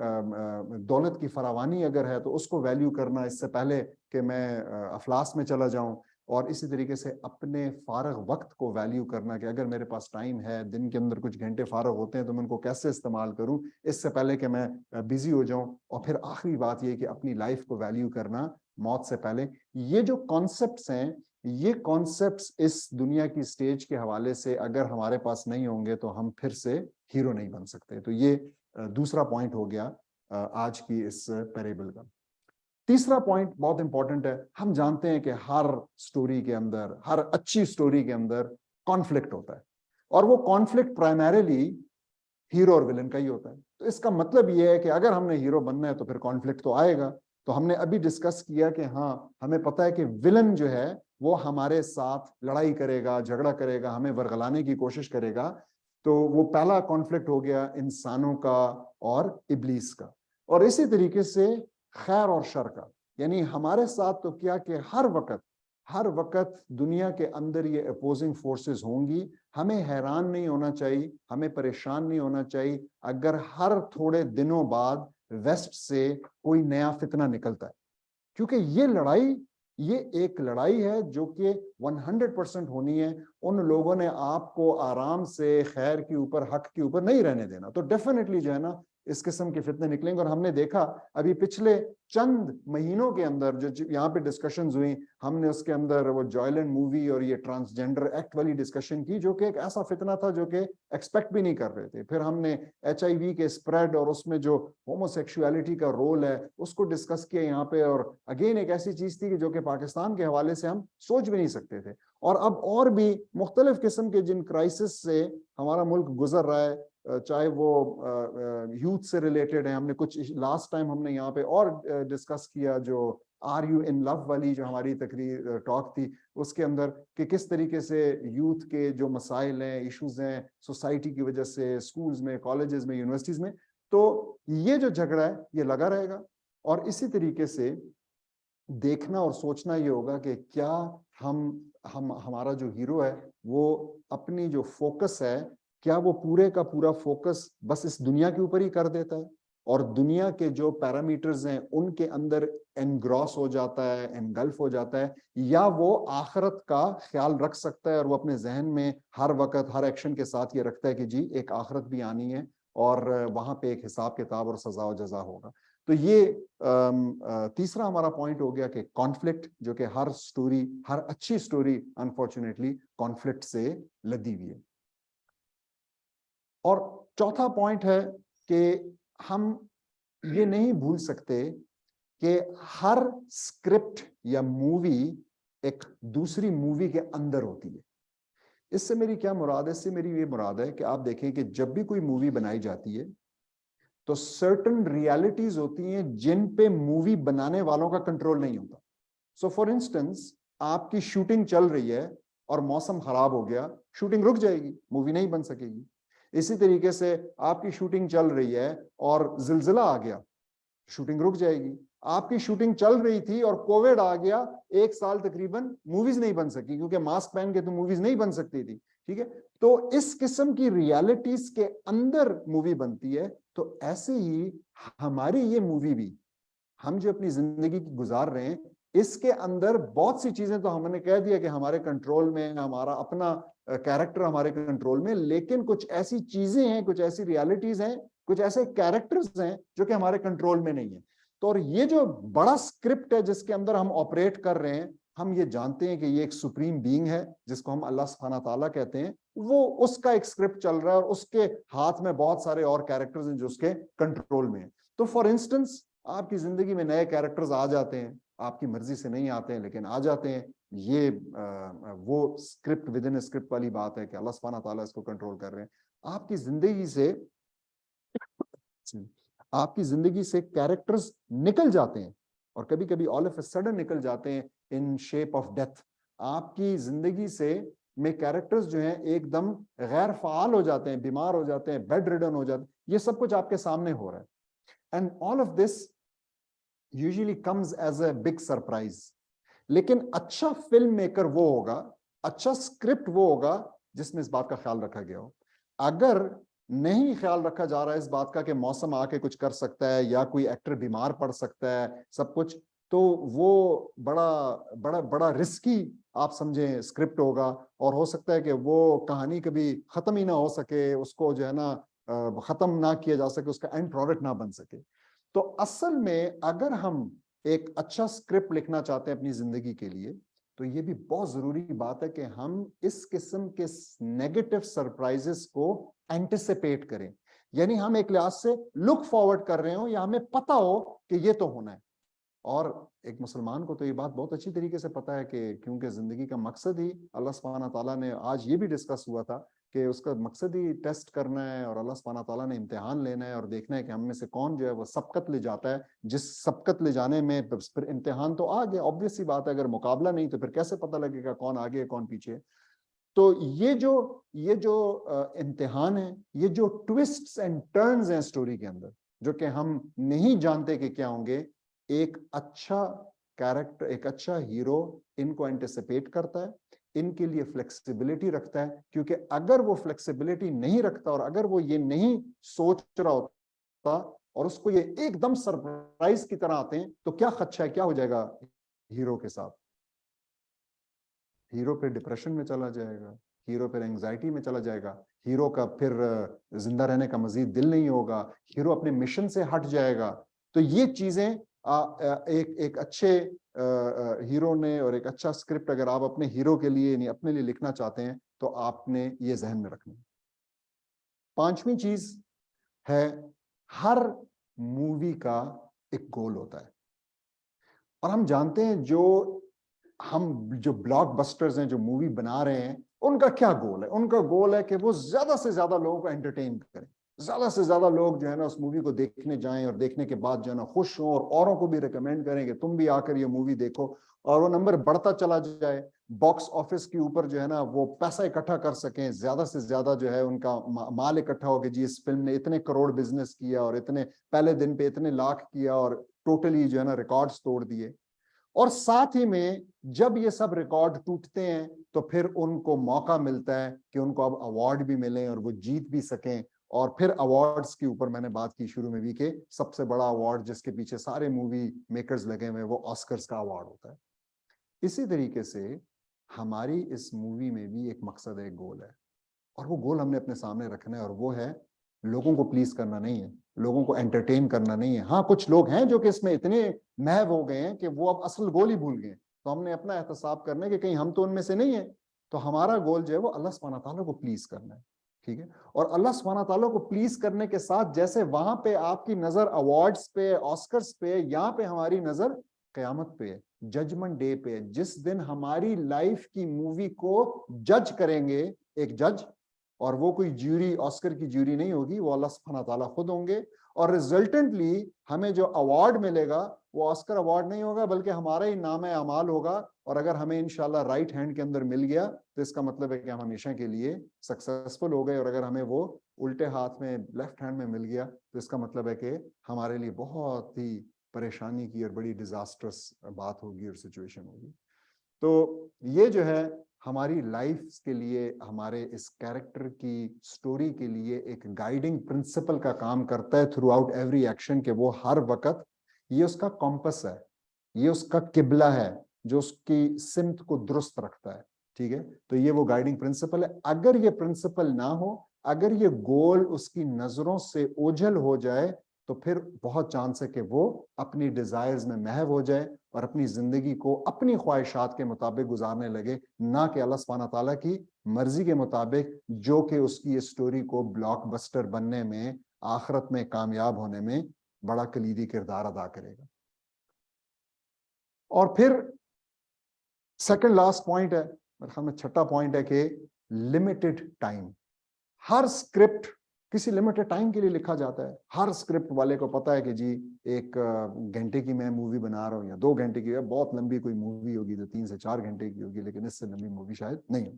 دولت کی فراوانی اگر ہے تو اس کو ویلیو کرنا اس سے پہلے کہ میں افلاس میں چلا جاؤں. اور اسی طریقے سے اپنے فارغ وقت کو ویلیو کرنا، کہ اگر میرے پاس ٹائم ہے، دن کے اندر کچھ گھنٹے فارغ ہوتے ہیں، تو میں ان کو کیسے استعمال کروں اس سے پہلے کہ میں بزی ہو جاؤں. اور پھر آخری بات یہ کہ اپنی لائف کو ویلیو کرنا موت سے پہلے. یہ جو کانسیپٹس ہیں، یہ کانسیپٹس اس دنیا کی سٹیج کے حوالے سے اگر ہمارے پاس نہیں ہوں گے تو ہم پھر سے ہیرو نہیں بن سکتے. تو یہ دوسرا پوائنٹ ہو گیا آج کی اس پیریبل کا. تیسرا پوائنٹ بہت امپورٹنٹ ہے. ہم جانتے ہیں کہ ہر سٹوری کے اندر، ہر اچھی سٹوری کے اندر کانفلکٹ ہوتا ہے، اور وہ کانفلکٹ پرائمریلی ہیرو اور ولن کا ہی ہوتا ہے. تو اس کا مطلب یہ ہے کہ اگر ہم نے ہیرو بننا ہے تو پھر کانفلکٹ تو آئے گا. تو ہم نے ابھی ڈسکس کیا کہ ہاں ہمیں پتہ ہے کہ ویلن جو ہے وہ ہمارے ساتھ لڑائی کرے گا, جھگڑا کرے گا, ہمیں ورغلانے کی کوشش کرے گا. تو وہ پہلا کانفلکٹ ہو گیا انسانوں کا اور ابلیس کا. اور اسی طریقے سے خیر اور شر کا, یعنی ہمارے ساتھ تو کیا کہ ہر وقت دنیا کے اندر یہ اپوزنگ فورسز ہوں گی. ہمیں حیران نہیں ہونا چاہیے, ہمیں پریشان نہیں ہونا چاہیے اگر ہر تھوڑے دنوں بعد ویسٹ سے کوئی نیا فتنہ نکلتا ہے, کیونکہ یہ ایک لڑائی ہے جو کہ 100% ہونی ہے. ان لوگوں نے آپ کو آرام سے خیر کے اوپر, حق کے اوپر نہیں رہنے دینا. تو ڈیفینیٹلی جو ہے نا اس قسم کے فتنے نکلیں گے. اور ہم نے دیکھا ابھی پچھلے چند مہینوں کے اندر جو یہاں پہ ڈسکشنز ہوئی, ہم نے اس کے اندر وہ جوائلنٹ مووی اور یہ ٹرانسجینڈر ایکٹ والی ڈسکشن کی, جو کہ ایک ایسا فتنہ تھا جو کہ ایکسپیکٹ بھی نہیں کر رہے تھے. پھر ہم نے HIV کے اسپریڈ اور اس میں جو ہومو سیکشولیٹی کا رول ہے اس کو ڈسکس کیا یہاں پہ. اور اگین ایک ایسی چیز تھی کہ جو کہ پاکستان کے حوالے سے ہم سوچ بھی نہیں سکتے تھے. اور اب اور بھی مختلف قسم کے جن کرائسس سے ہمارا ملک گزر رہا ہے, چاہے وہ یوتھ سے ریلیٹڈ ہیں. ہم نے کچھ لاسٹ ٹائم ہم نے یہاں پہ اور ڈسکس کیا جو آر یو ان لو والی جو ہماری تقریر ٹاک تھی, اس کے اندر کہ کس طریقے سے یوتھ کے جو مسائل ہیں, ایشوز ہیں سوسائٹی کی وجہ سے, اسکولز میں, کالجز میں, یونیورسٹیز میں, تو یہ جو جھگڑا ہے یہ لگا رہے گا. اور اسی طریقے سے دیکھنا اور سوچنا یہ ہوگا کہ کیا ہمارا جو ہیرو ہے وہ اپنی جو فوکس ہے, کیا وہ پورے کا پورا فوکس بس اس دنیا کے اوپر ہی کر دیتا ہے اور دنیا کے جو پیرامیٹرز ہیں ان کے اندر انگراس ہو جاتا ہے, انگلف ہو جاتا ہے, یا وہ آخرت کا خیال رکھ سکتا ہے اور وہ اپنے ذہن میں ہر وقت ہر ایکشن کے ساتھ یہ رکھتا ہے کہ جی ایک آخرت بھی آنی ہے اور وہاں پہ ایک حساب کتاب اور سزا و جزا ہوگا. تو یہ تیسرا ہمارا پوائنٹ ہو گیا کہ کانفلکٹ, جو کہ ہر سٹوری, ہر اچھی سٹوری انفارچونیٹلی کانفلکٹ سے لدی ہوئی ہے. اور چوتھا پوائنٹ ہے کہ ہم یہ نہیں بھول سکتے کہ ہر اسکرپٹ یا مووی ایک دوسری مووی کے اندر ہوتی ہے. اس سے میری کیا مراد ہے؟ اس سے میری یہ مراد ہے کہ آپ دیکھیں کہ جب بھی کوئی مووی بنائی جاتی ہے تو سرٹن ریالٹیز ہوتی ہیں جن پہ مووی بنانے والوں کا کنٹرول نہیں ہوتا. سو فار انسٹنس آپ کی شوٹنگ چل رہی ہے اور موسم خراب ہو گیا, شوٹنگ رک جائے گی, مووی نہیں بن سکے گی. اسی طریقے سے آپ کی شوٹنگ چل رہی ہے اور زلزلہ آ گیا, شوٹنگ رک جائے گی. آپ کی شوٹنگ چل رہی تھی اور کووڈ آ گیا, 1 سال تقریباً موویز نہیں بن سکی کیونکہ ماسک پہن کے تو موویز نہیں بن سکتی تھی. ٹھیک ہے, تو اس قسم کی ریالٹیز کے اندر مووی بنتی ہے. تو ایسے ہی ہماری یہ مووی بھی, ہم جو اپنی زندگی کی گزار رہے ہیں, اس کے اندر بہت سی چیزیں تو ہم نے کہہ دیا کہ ہمارے کنٹرول میں, ہمارا اپنا کیریکٹر ہمارے کنٹرول میں, لیکن کچھ ایسی چیزیں ہیں, کچھ ایسی ریالٹیز ہیں, کچھ ایسے کیریکٹرز ہیں جو کہ ہمارے کنٹرول میں نہیں ہیں. تو اور یہ جو بڑا اسکرپٹ ہے جس کے اندر ہم آپریٹ کر رہے ہیں, ہم یہ جانتے ہیں کہ یہ ایک سپریم بینگ ہے جس کو ہم اللہ سبحانہ تعالیٰ کہتے ہیں, وہ اس کا ایک اسکرپٹ چل رہا ہے اور اس کے ہاتھ میں بہت سارے اور کیریکٹرز ہیں جو اس کے کنٹرول میں ہیں. تو فار انسٹنس آپ کی زندگی میں نئے کیریکٹرز آ جاتے ہیں, آپ کی مرضی سے نہیں آتے ہیں لیکن آ جاتے ہیں. یہ وہ اسکرپٹ ود ان اسکرپٹ والی بات ہے کہ اللہ سبحانہ تعالیٰ اس کو کنٹرول کر رہے ہیں. آپ کی زندگی سے کیریکٹرز نکل جاتے ہیں اور کبھی کبھی آل آف اے سڈن نکل جاتے ہیں ان شیپ آف ڈیتھ. آپ کی زندگی سے میں کیریکٹرز جو ہیں ایک دم غیر فعال ہو جاتے ہیں, بیمار ہو جاتے ہیں, بیڈ ریڈن ہو جاتے ہیں. یہ سب کچھ آپ کے سامنے ہو رہا ہے. And all of this usually comes as a big surprise. لیکن اچھا فلم میکر وہ ہوگا, اچھا اسکرپٹ وہ ہوگا جس میں اس بات کا خیال رکھا گیا ہو. اگر نہیں خیال رکھا جا رہا ہے اس بات کا کہ موسم آ کے کچھ کر سکتا ہے یا کوئی ایکٹر بیمار پڑ سکتا ہے سب کچھ, تو وہ بڑا رسکی آپ سمجھیں اسکرپٹ ہوگا, اور ہو سکتا ہے کہ وہ کہانی کبھی ختم ہی نہ ہو سکے, اس کو جو ہے نا ختم نہ کیا جا سکے, اس کا اینڈ پروڈکٹ نہ بن سکے. تو اصل میں اگر ہم ایک اچھا اسکرپٹ لکھنا چاہتے ہیں اپنی زندگی کے لیے, تو یہ بھی بہت ضروری بات ہے کہ ہم اس قسم کے نیگیٹو سرپرائزز کو اینٹیسپیٹ کریں. یعنی ہم ایک لحاظ سے لک فارورڈ کر رہے ہوں یا ہمیں پتہ ہو کہ یہ تو ہونا ہے. اور ایک مسلمان کو تو یہ بات بہت اچھی طریقے سے پتہ ہے کہ کیونکہ زندگی کا مقصد ہی اللہ سبحانہ تعالیٰ نے, آج یہ بھی ڈسکس ہوا تھا کہ اس کا مقصد ہی ٹیسٹ کرنا ہے اور اللہ سبحانہ تعالیٰ نے امتحان لینا ہے اور دیکھنا ہے کہ ہم میں سے کون جو ہے وہ سبقت لے جاتا ہے. جس سبقت لے جانے میں پھر امتحان تو آ گیا, obvious سی بات ہے, اگر مقابلہ نہیں تو پھر کیسے پتہ لگے گا کون آگے ہے کون پیچھے. تو یہ جو امتحان ہے, یہ جو ٹوسٹس اینڈ ٹرنز ہیں اسٹوری کے اندر جو کہ ہم نہیں جانتے کہ کیا ہوں گے, ایک اچھا کیریکٹر, ایک اچھا ہیرو ان کو اینٹیسپیٹ کرتا ہے, ان کے لیے فلیکسیبلٹی رکھتا ہے. کیونکہ اگر وہ فلیکسیبلٹی نہیں رکھتا اور اگر وہ یہ نہیں سوچ رہا ہوتا اور اس کو یہ ایک دم سرپرائز کی طرح آتے ہیں, تو کیا خدشہ ہے, کیا ہو جائے گا ہیرو کے ساتھ؟ ہیرو پھر ڈپریشن میں چلا جائے گا, ہیرو پھر اینگزائٹی میں چلا جائے گا, ہیرو کا پھر زندہ رہنے کا مزید دل نہیں ہوگا, ہیرو اپنے مشن سے ہٹ جائے گا. تو یہ چیزیں ایک اچھے ہیرو نے اور ایک اچھا اسکرپٹ اگر آپ اپنے ہیرو کے لیے یعنی اپنے لیے لکھنا چاہتے ہیں تو آپ نے یہ ذہن میں رکھنا. پانچویں چیز ہے, ہر مووی کا ایک گول ہوتا ہے. اور ہم جانتے ہیں جو بلاک بسٹرز ہیں, جو مووی بنا رہے ہیں, ان کا کیا گول ہے؟ ان کا گول ہے کہ وہ زیادہ سے زیادہ لوگوں کو انٹرٹین کریں, زیادہ سے زیادہ لوگ جو ہے نا اس مووی کو دیکھنے جائیں اور دیکھنے کے بعد جو ہے نا خوش ہوں اور اوروں کو بھی ریکمینڈ کریں کہ تم بھی آ کر یہ مووی دیکھو, اور وہ نمبر بڑھتا چلا جائے, باکس آفس کے اوپر جو ہے نا وہ پیسہ اکٹھا کر سکیں, زیادہ سے زیادہ جو ہے ان کا مال اکٹھا ہو کہ جی اس فلم نے اتنے کروڑ بزنس کیا اور اتنے پہلے دن پہ اتنے لاکھ کیا اور ٹوٹلی جو ہے نا ریکارڈز توڑ دیے. اور ساتھ ہی میں جب یہ سب ریکارڈ ٹوٹتے ہیں تو پھر ان کو موقع ملتا ہے کہ ان کو اب ایوارڈ بھی ملیں اور وہ جیت بھی سکیں. اور پھر ایوارڈز کے اوپر میں نے بات کی شروع میں بھی کہ سب سے بڑا ایوارڈ جس کے پیچھے سارے مووی میکرز لگے ہوئے وہ آسکرز کا ایوارڈ ہوتا ہے. اسی طریقے سے ہماری اس مووی میں بھی ایک مقصد ہے, ایک گول ہے, اور وہ گول ہم نے اپنے سامنے رکھنا ہے, اور وہ ہے لوگوں کو پلیز کرنا نہیں ہے, لوگوں کو انٹرٹین کرنا نہیں ہے. ہاں کچھ لوگ ہیں جو کہ اس میں اتنے محو ہو گئے ہیں کہ وہ اب اصل گول ہی بھول گئے, تو ہم نے اپنا احتساب کرنا ہے کہ کہیں ہم تو ان میں سے نہیں ہیں. تو ہمارا گول جو ہے وہ اللہ سبحانہ تعالیٰ کو پلیز کرنا ہے, ٹھیک ہے. اور اللہ سبحانہ تعالیٰ کو پلیز کرنے کے ساتھ جیسے وہاں پہ آپ کی نظر ایوارڈز پہ, آسکرز پہ, یہاں پہ ہماری نظر قیامت پہ, ججمنٹ ڈے پہ, جس دن ہماری لائف کی مووی کو جج کریں گے ایک جج, اور وہ کوئی جیوری, آسکر کی جیوری نہیں ہوگی, وہ اللہ سبحانہ تعالیٰ خود ہوں گے. اور ریزلٹنٹلی ہمیں جو ایوارڈ ملے گا وہ آسکر ایوارڈ نہیں ہوگا بلکہ ہمارا ہی نام اعمال ہوگا. اور اگر ہمیں انشاءاللہ رائٹ ہینڈ کے اندر مل گیا تو اس کا مطلب ہے کہ ہم ہمیشہ کے لیے سکسیسفل ہو گئے, اور اگر ہمیں وہ الٹے ہاتھ میں لیفٹ ہینڈ میں مل گیا تو اس کا مطلب ہے کہ ہمارے لیے بہت ہی پریشانی کی اور بڑی ڈیزاسٹرس بات ہوگی اور سچویشن ہوگی. تو یہ جو ہے ہماری لائف کے لیے, ہمارے اس کیریکٹر کی سٹوری کے لیے ایک گائیڈنگ پرنسپل کا کام کرتا ہے تھرو آؤٹ ایوری ایکشن, کہ وہ ہر وقت یہ اس کا کمپس ہے, یہ اس کا قبلہ ہے جو اس کی سمت کو درست رکھتا ہے, ٹھیک ہے. تو یہ وہ گائیڈنگ پرنسپل ہے. اگر یہ پرنسپل نہ ہو, اگر یہ گول اس کی نظروں سے اوجھل ہو جائے تو پھر بہت چانس ہے کہ وہ اپنی ڈیزائرز میں محو ہو جائے اور اپنی زندگی کو اپنی خواہشات کے مطابق گزارنے لگے, نہ کہ اللہ سبحانہ تعالیٰ کی مرضی کے مطابق, جو کہ اس کی اسٹوری کو بلاک بسٹر بننے میں, آخرت میں کامیاب ہونے میں بڑا کلیدی کردار ادا کرے گا. اور پھر سیکنڈ لاسٹ پوائنٹ ہے, میرے خیال میں چھٹا پوائنٹ ہے کہ لمیٹڈ ٹائم. ہر اسکرپٹ کسی لمیٹڈ ٹائم کے لیے لکھا جاتا ہے. ہر اسکرپٹ والے کو پتا ہے کہ جی 1 گھنٹے کی میں مووی بنا رہا ہوں یا 2 گھنٹے کی, بہت لمبی کوئی مووی ہوگی تو 3 سے 4 گھنٹے کی ہوگی, لیکن اس سے لمبی مووی شاید نہیں ہوتی.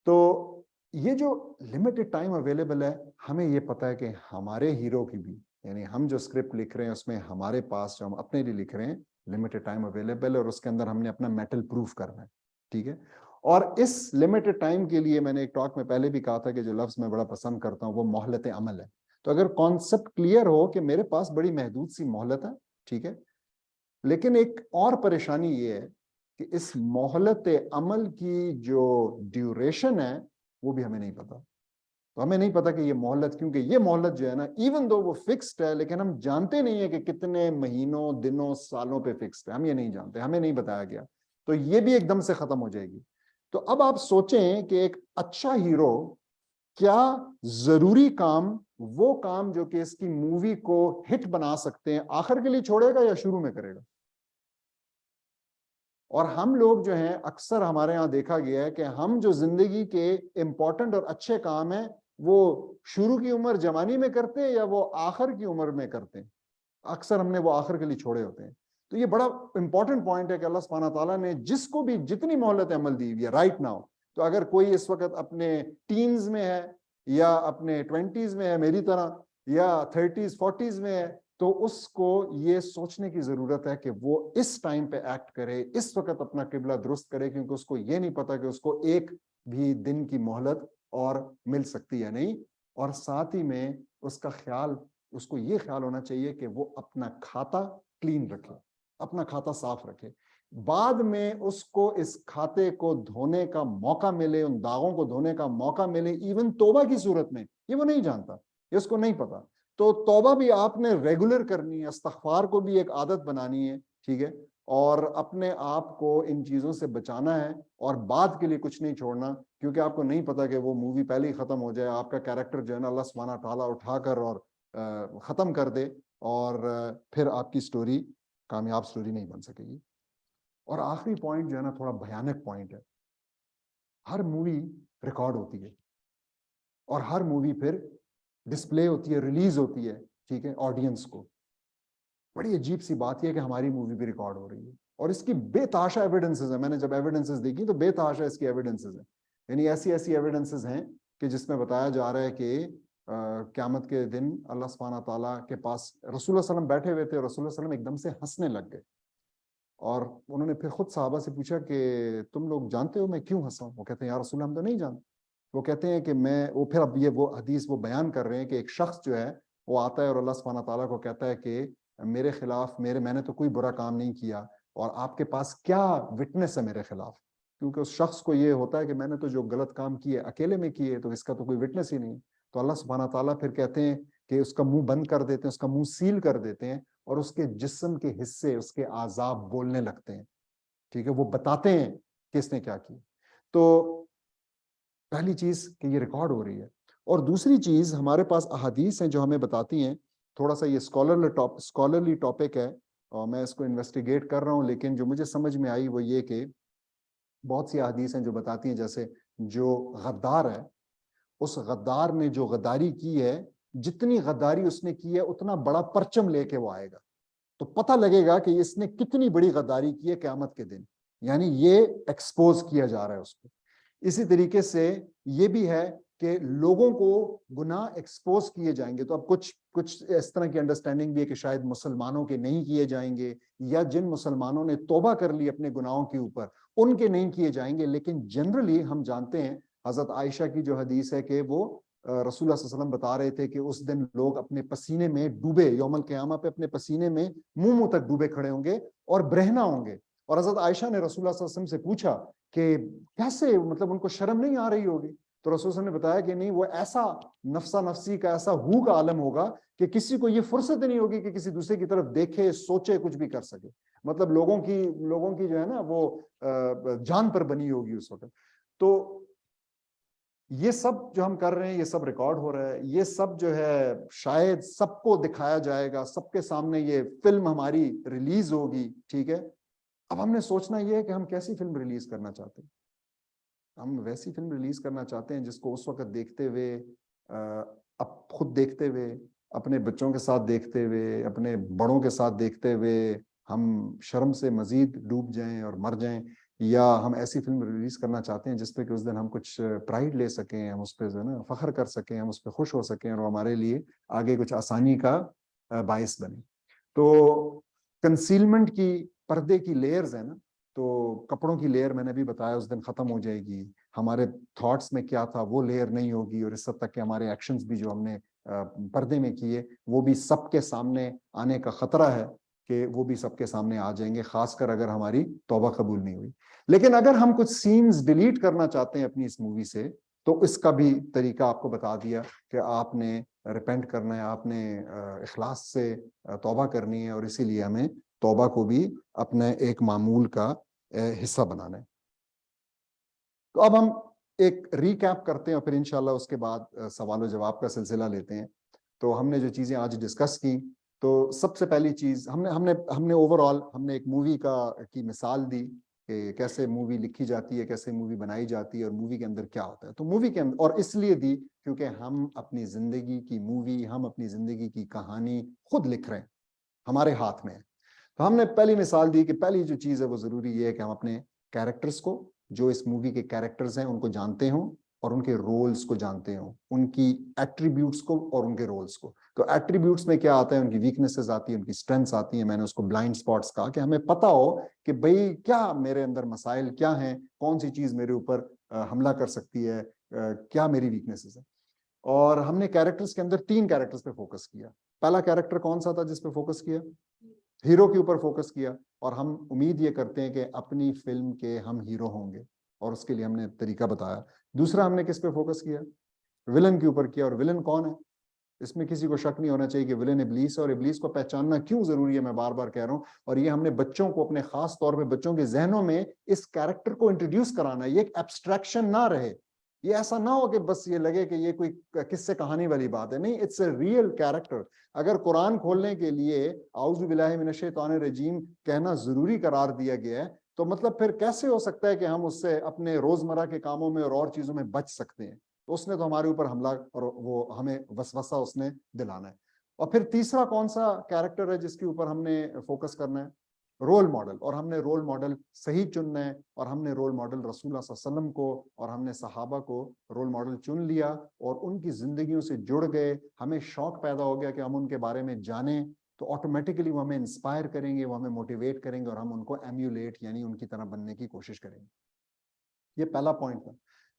تو یہ جو لمیٹڈ ٹائم اویلیبل ہے, ہمیں یہ پتا ہے کہ ہمارے ہیرو کی بھی, یعنی ہم جو اسکرپٹ لکھ رہے ہیں اس میں ہمارے پاس جو ہم اپنے لیے لکھ رہے ہیں لمیٹڈ ٹائم اویلیبل ہے, اور اس کے اندر ہم نے اپنا میٹل پروف کرنا ہے, ٹھیک ہے. اور اس لمیٹڈ ٹائم کے لیے میں نے ایک ٹاک میں پہلے بھی کہا تھا کہ جو لفظ میں بڑا پسند کرتا ہوں وہ مہلت عمل ہے. تو اگر کانسیپٹ کلیئر ہو کہ میرے پاس بڑی محدود سی مہلت ہے, ٹھیک ہے, لیکن ایک اور پریشانی یہ ہے کہ اس مہلت عمل کی جو ڈیوریشن ہے وہ بھی ہمیں نہیں پتا. تو ہمیں نہیں پتا کہ یہ مہلت, کیونکہ یہ مہلت جو ہے نا ایون دو وہ فکسڈ ہے, لیکن ہم جانتے نہیں ہیں کہ کتنے مہینوں, دنوں, سالوں پہ فکسڈ ہے. ہم یہ نہیں جانتے, ہمیں نہیں بتایا گیا. تو یہ بھی ایک دم سے ختم ہو جائے گی. تو اب آپ سوچیں کہ ایک اچھا ہیرو کیا ضروری کام, وہ کام جو کہ اس کی مووی کو ہٹ بنا سکتے ہیں, آخر کے لیے چھوڑے گا یا شروع میں کرے گا؟ اور ہم لوگ جو ہیں اکثر ہمارے ہاں دیکھا گیا ہے کہ ہم جو زندگی کے امپورٹنٹ اور اچھے کام ہیں وہ شروع کی عمر جوانی میں کرتے ہیں یا وہ آخر کی عمر میں کرتے ہیں. اکثر ہم نے وہ آخر کے لیے چھوڑے ہوتے ہیں. تو یہ بڑا امپورٹنٹ پوائنٹ ہے کہ اللہ سبحانہ تعالیٰ نے جس کو بھی جتنی مہلت عمل دی ہوئی ہے رائٹ ناؤ. تو اگر کوئی اس وقت اپنے ٹینز میں ہے یا اپنے 20s میں ہے میری طرح یا 30s 40s میں ہے تو اس کو یہ سوچنے کی ضرورت ہے کہ وہ اس ٹائم پہ ایکٹ کرے, اس وقت اپنا قبلہ درست کرے, کیونکہ اس کو یہ نہیں پتا کہ اس کو ایک بھی دن کی مہلت اور مل سکتی ہے نہیں. اور ساتھ ہی میں اس کا خیال, اس کو یہ خیال ہونا چاہیے کہ وہ اپنا کھاتا کلین رکھے, اپنا کھاتا صاف رکھے. بعد میں اس کو اس کھاتے کو دھونے کا موقع ملے, ان داغوں کو دھونے کا موقع ملے, ایون توبہ کی صورت میں, یہ وہ نہیں جانتا, یہ اس کو نہیں پتا. تو توبہ بھی آپ نے ریگولر کرنی ہے, استغفار کو بھی ایک عادت بنانی ہے, ٹھیک ہے, اور اپنے آپ کو ان چیزوں سے بچانا ہے اور بعد کے لیے کچھ نہیں چھوڑنا, کیونکہ آپ کو نہیں پتا کہ وہ مووی پہلے ہی ختم ہو جائے, آپ کا کیریکٹر جو ہے نا اللہ سبحانہ تعالیٰ اٹھا کر اور ختم کر دے اور پھر آپ کی سٹوری کامیاب سٹوری نہیں بن سکے گی. اور آخری پوائنٹ جو ہے نا تھوڑا بھیانک پوائنٹ ہے. ہر مووی ریکارڈ ہوتی ہے اور ہر مووی پھر ڈسپلے ہوتی ہے, ریلیز ہوتی ہے, ٹھیک ہے, آڈینس کو. بڑی عجیب سی بات یہ ہے کہ ہماری مووی بھی ریکارڈ ہو رہی ہے اور اس کی بے تحاشا ایویڈنسز ہیں. میں نے جب ایویڈنسز دیکھی تو بے تحاشا اس کی ایویڈنسز ہیں, یعنی ایسی ایویڈنسز ہیں کہ جس میں بتایا جا رہا ہے کہ قیامت کے دن اللہ سبحانہ تعالیٰ کے پاس رسول اللہ صلی اللہ علیہ وسلم بیٹھے ہوئے تھے اور رسول اللہ صلی اللہ علیہ وسلم ایک دم سے ہنسنے لگ گئے اور انہوں نے پھر خود صحابہ سے پوچھا کہ تم لوگ جانتے ہو میں کیوں ہنسا ہوں؟ وہ کہتے ہیں یا رسول اللہ ہم تو نہیں جانتے. وہ کہتے ہیں کہ وہ پھر اب یہ وہ حدیث وہ بیان کر رہے ہیں کہ ایک شخص جو ہے وہ آتا ہے اور اللہ سبحانہ تعالیٰ کو کہتا ہے کہ میرے خلاف میں نے تو کوئی برا کام نہیں کیا اور آپ کے پاس کیا وٹنس ہے میرے خلاف, کیونکہ اس شخص کو یہ ہوتا ہے کہ میں نے تو جو غلط کام کیے اکیلے میں کیے تو اس کا تو کوئی وٹنس ہی نہیں. تو اللہ سبحانہ تعالیٰ پھر کہتے ہیں کہ اس کا منہ بند کر دیتے ہیں, اس کا منہ سیل کر دیتے ہیں اور اس کے جسم کے حصے, اس کے اعضاء بولنے لگتے ہیں, ٹھیک ہے, وہ بتاتے ہیں کہ اس نے کیا کی. تو پہلی چیز کہ یہ ریکارڈ ہو رہی ہے, اور دوسری چیز ہمارے پاس احادیث ہیں جو ہمیں بتاتی ہیں, تھوڑا سا یہ اسکالرلی ٹاپک ہے اور میں اس کو انویسٹیگیٹ کر رہا ہوں, لیکن جو مجھے سمجھ میں آئی وہ یہ کہ بہت سی احادیث ہیں جو بتاتی ہیں جیسے جو غدار ہے اس غدار نے جو غداری کی ہے, جتنی غداری اس نے کی ہے اتنا بڑا پرچم لے کے وہ آئے گا, تو پتہ لگے گا کہ اس نے کتنی بڑی غداری کی ہے قیامت کے دن, یعنی یہ ایکسپوز کیا جا رہا ہے اس کو. اسی طریقے سے یہ بھی ہے کہ لوگوں کو گناہ ایکسپوز کیے جائیں گے. تو اب کچھ اس طرح کی انڈرسٹینڈنگ بھی ہے کہ شاید مسلمانوں کے نہیں کیے جائیں گے, یا جن مسلمانوں نے توبہ کر لی اپنے گناہوں کے اوپر ان کے نہیں کیے جائیں گے. لیکن جنرلی ہم جانتے ہیں حضرت عائشہ کی جو حدیث ہے کہ وہ رسول اللہ صلی اللہ علیہ وسلم بتا رہے تھے کہ اس دن لوگ اپنے پسینے میں ڈوبے, یوم القیامہ پہ اپنے پسینے میں منہ تک ڈوبے کھڑے ہوں گے اور برہنہ ہوں گے. اور حضرت عائشہ نے رسول اللہ صلی اللہ علیہ وسلم سے پوچھا کہ کیسے, مطلب ان کو شرم نہیں آ رہی ہوگی؟ تو رسول صلی اللہ علیہ وسلم نے بتایا کہ نہیں, وہ ایسا نفسا نفسی کا ایسا ہو کا عالم ہوگا کہ کسی کو یہ فرصت نہیں ہوگی کہ کسی دوسرے کی طرف دیکھے, سوچے, کچھ بھی کر سکے. مطلب لوگوں کی جو ہے نا وہ جان پر بنی ہوگی اس وقت. تو یہ سب جو ہم کر رہے ہیں یہ سب ریکارڈ ہو رہا ہے, یہ سب جو ہے شاید سب کو دکھایا جائے گا, سب کے سامنے یہ فلم ہماری ریلیز ہوگی, ٹھیک ہے. اب ہم نے سوچنا یہ ہے کہ ہم کیسی فلم ریلیز کرنا چاہتے ہیں. ہم ویسی فلم ریلیز کرنا چاہتے ہیں جس کو اس وقت دیکھتے ہوئے, اب خود دیکھتے ہوئے, اپنے بچوں کے ساتھ دیکھتے ہوئے, اپنے بڑوں کے ساتھ دیکھتے ہوئے ہم شرم سے مزید ڈوب جائیں اور مر جائیں, یا ہم ایسی فلم ریلیز کرنا چاہتے ہیں جس پہ کہ اس دن ہم کچھ پرائیڈ لے سکیں, ہم اس پہ جو ہے نا فخر کر سکیں, ہم اس پہ خوش ہو سکیں اور ہمارے لیے آگے کچھ آسانی کا باعث بنے. تو کنسیلمنٹ کی پردے کی لیئرز ہیں نا, تو کپڑوں کی لیئر میں نے بھی بتایا اس دن ختم ہو جائے گی, ہمارے تھاٹس میں کیا تھا وہ لیئر نہیں ہوگی, اور اس حد تک کہ ہمارے ایکشنز بھی جو ہم نے پردے میں کیے وہ بھی سب کے سامنے آنے کا خطرہ ہے کہ وہ بھی سب کے سامنے آ جائیں گے, خاص کر اگر ہماری توبہ قبول نہیں ہوئی. لیکن اگر ہم کچھ سینز ڈیلیٹ کرنا چاہتے ہیں اپنی اس مووی سے تو اس کا بھی طریقہ آپ کو بتا دیا کہ آپ نے ریپینٹ کرنا ہے, آپ نے اخلاص سے توبہ کرنی ہے, اور اسی لیے ہمیں توبہ کو بھی اپنے ایک معمول کا حصہ بنانا ہے. تو اب ہم ایک ریکیپ کرتے ہیں اور پھر انشاءاللہ اس کے بعد سوال و جواب کا سلسلہ لیتے ہیں. تو ہم نے جو چیزیں آج ڈسکس کی, تو سب سے پہلی چیز ہم نے اوور آل ہم نے ایک مووی کی مثال دی کہ کیسے مووی لکھی جاتی ہے, کیسے مووی بنائی جاتی ہے, اور مووی کے اندر کیا ہوتا ہے. تو مووی کے اندر, اور اس لیے دی کیونکہ ہم اپنی زندگی کی مووی, ہم اپنی زندگی کی کہانی خود لکھ رہے ہیں, ہمارے ہاتھ میں ہے. تو ہم نے پہلی مثال دی کہ پہلی جو چیز ہے وہ ضروری یہ ہے کہ ہم اپنے کیریکٹرز کو, جو اس مووی کے کیریکٹرز ہیں, ان کو جانتے ہوں اور ان کے رولز کو جانتے ہوں, ان کی ایٹریبیوٹس کو اور ان کے رولز کو. تو ایٹریبیوٹس میں کیا آتا ہے, ان کی ویکنیسز آتی ہیں, ان کی اسٹرینتھس آتی ہیں. میں نے اس کو بلائنڈ سپاٹس کہا کہ ہمیں پتا ہو کہ بھئی کیا میرے اندر مسائل کیا ہیں, کون سی چیز میرے اوپر حملہ کر سکتی ہے, کیا میری ویکنیسز ہیں. اور ہم نے کیریکٹرز کے اندر 3 کیریکٹرز پہ فوکس کیا. پہلا کیریکٹر کون سا تھا جس پہ فوکس کیا؟ ہیرو کے اوپر فوکس کیا. اور ہم امید یہ کرتے ہیں کہ اپنی فلم کے ہم ہیرو ہوں گے, اور اس کے لیے ہم نے طریقہ بتایا. دوسرا ہم نے کس پہ فوکس کیا؟ ولن کے اوپر کیا. اور ولن کون ہے؟ اس میں کسی کو شک نہیں ہونا چاہیے کہ ولن ابلیس ہے. اور ابلیس کو پہچاننا کیوں ضروری ہے میں بار بار کہہ رہا ہوں, اور یہ ہم نے بچوں کو, اپنے خاص طور پہ بچوں کے ذہنوں میں اس کیریکٹر کو انٹروڈیوس کرانا ہے. یہ ایک ایبسٹریکشن نہ رہے, یہ ایسا نہ ہو کہ بس یہ لگے کہ یہ کوئی قصے کہانی والی بات ہے. نہیں, اٹس اے ریئل کیریکٹر. اگر قرآن کھولنے کے لیے اعوذ باللہ من الشیطان الرجیم کہنا ضروری قرار دیا گیا ہے, تو مطلب پھر کیسے ہو سکتا ہے کہ ہم اس سے اپنے روزمرہ کے کاموں میں اور چیزوں میں بچ سکتے ہیں؟ تو اس نے تو ہمارے اوپر حملہ اور وہ ہمیں وسوسہ اس نے دلانا ہے. اور پھر تیسرا کون سا کیریکٹر ہے جس کے اوپر ہم نے فوکس کرنا ہے؟ Role model. اور ہم نے رول ماڈل صحیح چننا ہے, اور ہم نے رول ماڈل رسول اللہ صلی اللہ علیہ وسلم کو اور ہم نے صحابہ کو رول ماڈل چن لیا, اور ان کی زندگیوں سے جڑ گئے. ہمیں شوق پیدا ہو گیا کہ ہم ان کے بارے میں جانیں, تو آٹومیٹکلی وہ ہمیں انسپائر کریں گے, وہ ہمیں موٹیویٹ کریں گے, اور ہم ان کو ایمیولیٹ یعنی ان کی طرح بننے کی کوشش کریں گے. یہ پہلا پوائنٹ تھا.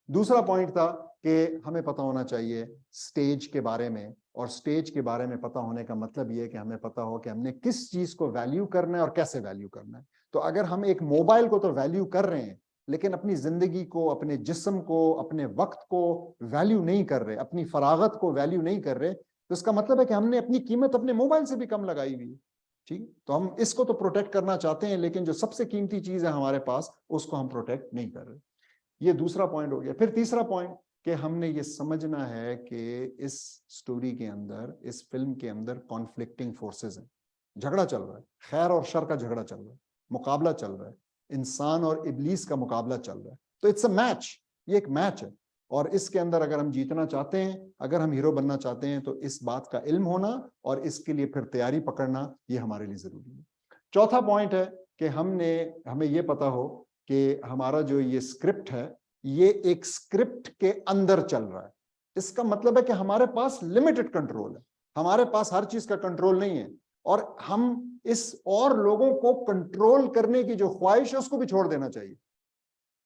دوسرا پوائنٹ تھا کہ ہمیں پتہ ہونا چاہیے سٹیج کے بارے میں, اور سٹیج کے بارے میں پتہ ہونے کا مطلب یہ ہے کہ ہمیں پتہ ہو کہ ہم نے کس چیز کو ویلیو کرنا ہے اور کیسے ویلیو کرنا ہے. تو اگر ہم ایک موبائل کو تو ویلیو کر رہے ہیں, لیکن اپنی زندگی کو, اپنے جسم کو, اپنے وقت کو ویلیو نہیں کر رہے, اپنی فراغت کو ویلیو نہیں کر رہے, تو اس کا مطلب ہے کہ ہم نے اپنی قیمت اپنے موبائل سے بھی کم لگائی ہوئی ہے. ٹھیک, تو ہم اس کو تو پروٹیکٹ کرنا چاہتے ہیں, لیکن جو سب سے قیمتی چیز ہے ہمارے پاس, اس کو ہم پروٹیکٹ نہیں کر رہے. یہ دوسرا پوائنٹ ہو گیا. پھر تیسرا پوائنٹ کہ ہم نے یہ سمجھنا ہے کہ اس سٹوری کے اندر, اس فلم کے اندر کانفلکٹنگ فورسز ہیں, جھگڑا چل رہا ہے, خیر اور شر کا جھگڑا چل رہا ہے, مقابلہ چل رہا ہے, انسان اور ابلیس کا مقابلہ چل رہا ہے. تو اٹس اے میچ, یہ ایک میچ ہے, اور اس کے اندر اگر ہم جیتنا چاہتے ہیں, اگر ہم ہیرو بننا چاہتے ہیں, تو اس بات کا علم ہونا اور اس کے لیے پھر تیاری پکڑنا یہ ہمارے لیے ضروری ہے. چوتھا پوائنٹ ہے کہ ہمیں یہ پتا ہو کہ ہمارا جو یہ اسکرپٹ ہے یہ ایک اسکرپٹ کے اندر چل رہا ہے. اس کا مطلب ہے کہ ہمارے پاس لمیٹڈ کنٹرول ہے, ہمارے پاس ہر چیز کا کنٹرول نہیں ہے, اور ہم اس اور لوگوں کو کنٹرول کرنے کی جو خواہش ہے اس کو بھی چھوڑ دینا چاہیے.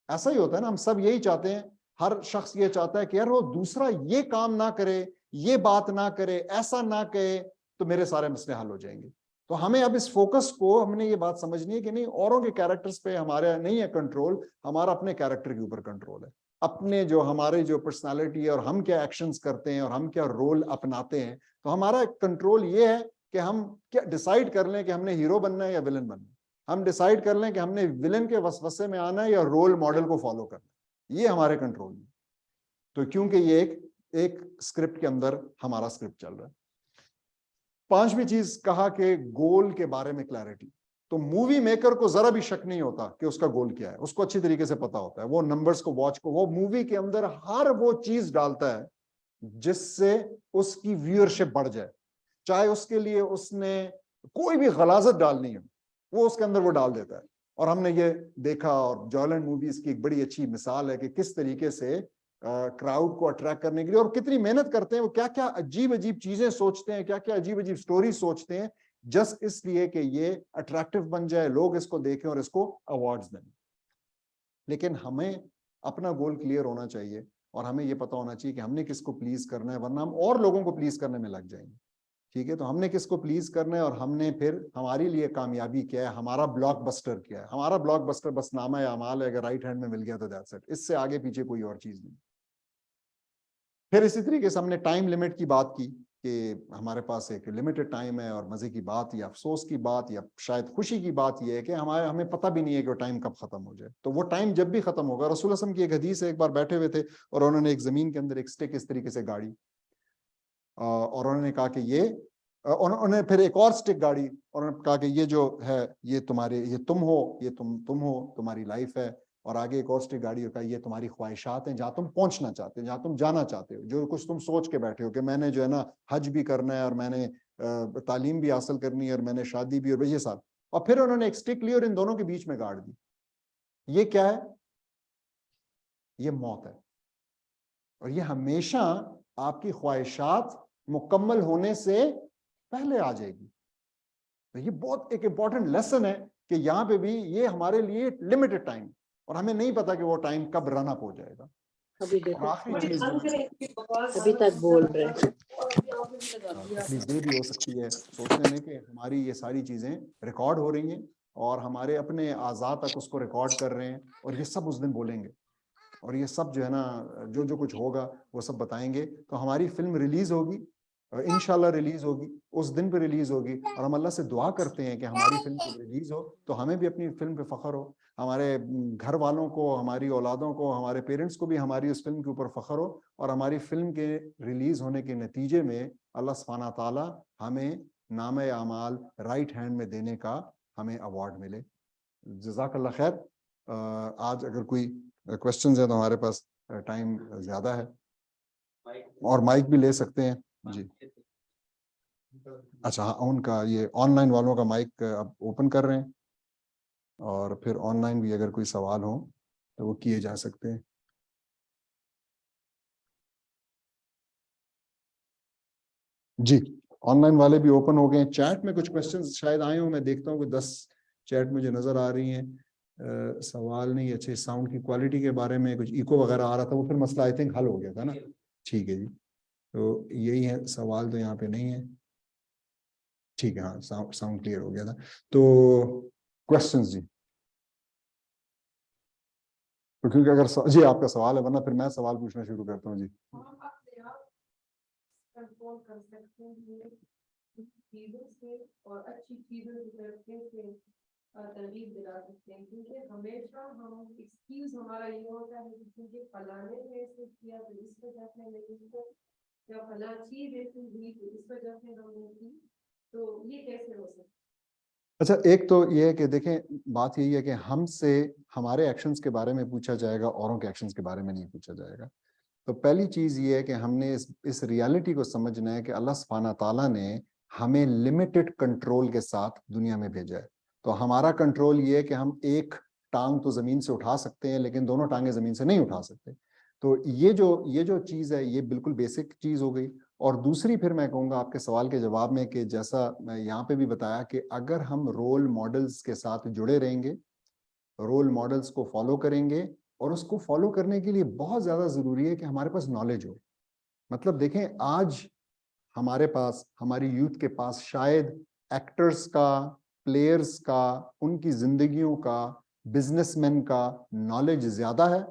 ایسا ہی ہوتا ہے نا, ہم سب یہی چاہتے ہیں, ہر شخص یہ چاہتا ہے کہ یار وہ دوسرا یہ کام نہ کرے, یہ بات نہ کرے, ایسا نہ کہے, تو میرے سارے مسئلے حل ہو جائیں گے. تو ہمیں اب اس فوکس کو, ہم نے یہ بات سمجھنی ہے کہ نہیں, اوروں کے کیریکٹرز پہ ہمارا نہیں ہے کنٹرول, ہمارا اپنے کیریکٹر کے اوپر کنٹرول ہے. اپنے جو ہمارے جو پرسنالٹی ہے, اور ہم کیا ایکشنز کرتے ہیں, اور ہم کیا رول اپناتے ہیں, تو ہمارا کنٹرول یہ ہے کہ ہم کیا ڈیسائیڈ کر لیں کہ ہم نے ہیرو بننا ہے یا ولن بننا ہے. ہم ڈیسائیڈ کر لیں کہ ہم نے ولن کے وسوسے میں آنا ہے یا رول ماڈل کو فالو کرنا ہے. یہ ہمارے کنٹرول میں. تو کیونکہ یہ ایک اسکرپٹ کے اندر ہمارا اسکرپٹ چل رہا ہے. پانچویں چیز کہا کہ گول کے بارے میں کلیئرٹی. تو مووی میکر کو ذرا بھی شک نہیں ہوتا کہ اس کا گول کیا ہے, اس کو اچھی طریقے سے پتا ہوتا ہے. وہ نمبرز کو واچ کو, وہ مووی کے اندر ہر وہ چیز ڈالتا ہے جس سے اس کی ویورشپ بڑھ جائے, چاہے اس کے لیے اس نے کوئی بھی غلاظت ڈالنی ہو, وہ اس کے اندر وہ ڈال دیتا ہے. اور ہم نے یہ دیکھا, اور جولینڈ موویز کی ایک بڑی اچھی مثال ہے کہ کس طریقے سے کراؤڈ کو اٹریکٹ کرنے کے لیے, اور کتنی محنت کرتے ہیں, وہ کیا کیا عجیب عجیب چیزیں سوچتے ہیں, کیا کیا عجیب عجیب سٹوری سوچتے ہیں, جسٹ اس لیے کہ یہ اٹریکٹیو بن جائے, لوگ اس کو دیکھیں اور اس کو ایوارڈز دیں. لیکن ہمیں اپنا گول کلیئر ہونا چاہیے, اور ہمیں یہ پتا ہونا چاہیے کہ ہم نے کس کو پلیز کرنا ہے, ورنہ ہم اور لوگوں کو پلیز کرنے میں لگ جائیں گے. ٹھیک ہے, تو ہم نے کس کو پلیز کرنا ہے, اور ہم نے پھر ہمارے لیے کامیابی کیا ہے, ہمارا بلاک بسٹر کیا ہے. ہمارا بلاک بسٹر بس نامہ اعمال ہے, اگر رائٹ ہینڈ میں مل گیا تو دیٹس اٹ, اس سے آگے پیچھے کوئی اور چیز نہیں. پھر اسی طریقے سے ہم نے ٹائم لمٹ کی بات کی کہ ہمارے پاس ایک لمیٹڈ ٹائم ہے, اور مزے کی بات یا افسوس کی بات یا شاید خوشی کی بات یہ ہے کہ ہمیں پتہ بھی نہیں ہے کہ وہ ٹائم کب ختم ہو جائے. تو وہ ٹائم جب بھی ختم ہوگا, رسول اللہ صلی اللہ علیہ وسلم کی ایک حدیث ہے, ایک بار بیٹھے ہوئے تھے اور انہوں نے ایک زمین کے اندر ایک سٹک اس طریقے سے گاڑی, اور انہوں نے کہا کہ یہ انہیں پھر ایک اور سٹک گاڑی اور انہوں نے کہا کہ یہ جو ہے یہ تمہارے، یہ تم ہو، یہ تم ہو، تمہاری لائف ہے، اور آگے ایک اور سٹک گاڑی اور کہا یہ تمہاری خواہشات ہیں، جہاں تم پہنچنا چاہتے ہو، جہاں تم جانا چاہتے ہو، جو کچھ تم سوچ کے بیٹھے ہو کہ میں نے جو ہے نا حج بھی کرنا ہے اور میں نے تعلیم بھی حاصل کرنی ہے اور میں نے شادی بھی، اور یہ سب، اور پھر انہوں نے ایک سٹک لی اور ان دونوں کے بیچ میں گاڑ دی. یہ کیا ہے؟ یہ موت ہے. اور یہ ہمیشہ آپ کی خواہشات مکمل ہونے سے پہلے آ جائے گی. تو یہ بہت ایک امپورٹنٹ لیسن ہے کہ یہاں پہ بھی یہ ہمارے لیے لمیٹڈ ٹائم، اور ہمیں نہیں پتا کہ وہ ٹائم کب رن اپ ہو جائے گا. ابھی اور دیکھو آخری چیز ابھی تک بول رہے ہیں. تکلیف دہ بھی ہو سکتی ہے سوچنے میں کہ ہماری یہ ساری چیزیں ریکارڈ ہو رہی ہیں اور ہمارے اپنے اعضاء تک اس کو ریکارڈ کر رہے ہیں، اور یہ سب اس دن بولیں گے، اور یہ سب جو ہے نا جو کچھ ہوگا وہ سب بتائیں گے. تو ہماری فلم ریلیز ہوگی، انشاءاللہ ریلیز ہوگی، اس دن پہ ریلیز ہوگی، اور ہم اللہ سے دعا کرتے ہیں کہ ہماری فلم کو ریلیز ہو تو ہمیں بھی اپنی فلم پہ فخر ہو، ہمارے گھر والوں کو، ہماری اولادوں کو، ہمارے پیرنٹس کو بھی ہماری اس فلم کے اوپر فخر ہو، اور ہماری فلم کے ریلیز ہونے کے نتیجے میں اللہ سبحانہ تعالیٰ ہمیں نام اعمال رائٹ ہینڈ میں دینے کا ہمیں ایوارڈ ملے. جزاک اللہ خیر. آج اگر کوئی کوشچنز ہیں تو ہمارے پاس ٹائم زیادہ ہے، اور مائک بھی لے سکتے ہیں. جی اچھا، ہاں ان کا یہ آن لائن والوں کا مائک اب اوپن کر رہے ہیں، اور پھر آن لائن بھی اگر کوئی سوال ہو تو وہ کیے جا سکتے ہیں. جی آن لائن والے بھی اوپن ہو گئے ہیں. چیٹ میں کچھ کوشچنز شاید آئے ہوں، میں دیکھتا ہوں کہ 10 چیٹ مجھے نظر آ رہی ہیں. سوال نہیں، اچھے ساؤنڈ کی کوالٹی کے بارے میں کچھ ایکو وغیرہ آ رہا تھا، وہ پھر مسئلہ آئی تھنک حل ہو گیا تھا نا. ٹھیک ہے جی، تو یہی ہے، سوال تو یہاں پہ نہیں ہے. ٹھیک ہے، ہاں ساؤنڈ کلیئر ہو گیا تھا. تو کوشچنز جی، کیونکہ اگر جی آپ کا سوال ہے، ورنہ پھر میں سوال پوچھنا شروع کرتا ہوں. جی کنٹرول کر سکتے ہیں چیزوں سے اور اچھی چیزوں کی طرف سے ترغیب دلا سکتے ہیں، کیونکہ ہمیشہ ہم ایکسکیوز ہمارا یہ ہوتا ہے کہ کیونکہ فلانے نے ایسے کیا تو اس وجہ سے نہیں کیا، یا فلاں چیز ایسی ہوئی تو اس وجہ سے ہم نے کی. تو یہ کیسے ہو سکتا ہے؟ اچھا، ایک تو یہ ہے کہ دیکھیں بات یہی ہے کہ ہم سے ہمارے ایکشنز کے بارے میں پوچھا جائے گا، اوروں کے ایکشنز کے بارے میں نہیں پوچھا جائے گا. تو پہلی چیز یہ ہے کہ ہم نے اس ریالٹی کو سمجھنا ہے کہ اللہ سبحانہ تعالیٰ نے ہمیں لمیٹڈ کنٹرول کے ساتھ دنیا میں بھیجا ہے. تو ہمارا کنٹرول یہ ہے کہ ہم ایک ٹانگ تو زمین سے اٹھا سکتے ہیں لیکن دونوں ٹانگیں زمین سے نہیں اٹھا سکتے. تو یہ جو چیز ہے یہ بالکل بیسک چیز ہو گئی. اور دوسری پھر میں کہوں گا آپ کے سوال کے جواب میں کہ جیسا میں یہاں پہ بھی بتایا کہ اگر ہم رول ماڈلز کے ساتھ جڑے رہیں گے، رول ماڈلز کو فالو کریں گے، اور اس کو فالو کرنے کے لیے بہت زیادہ ضروری ہے کہ ہمارے پاس نالج ہو. مطلب دیکھیں آج ہمارے پاس، ہماری یوتھ کے پاس شاید ایکٹرز کا، پلیئرز کا، ان کی زندگیوں کا، بزنس مین کا نالج زیادہ ہے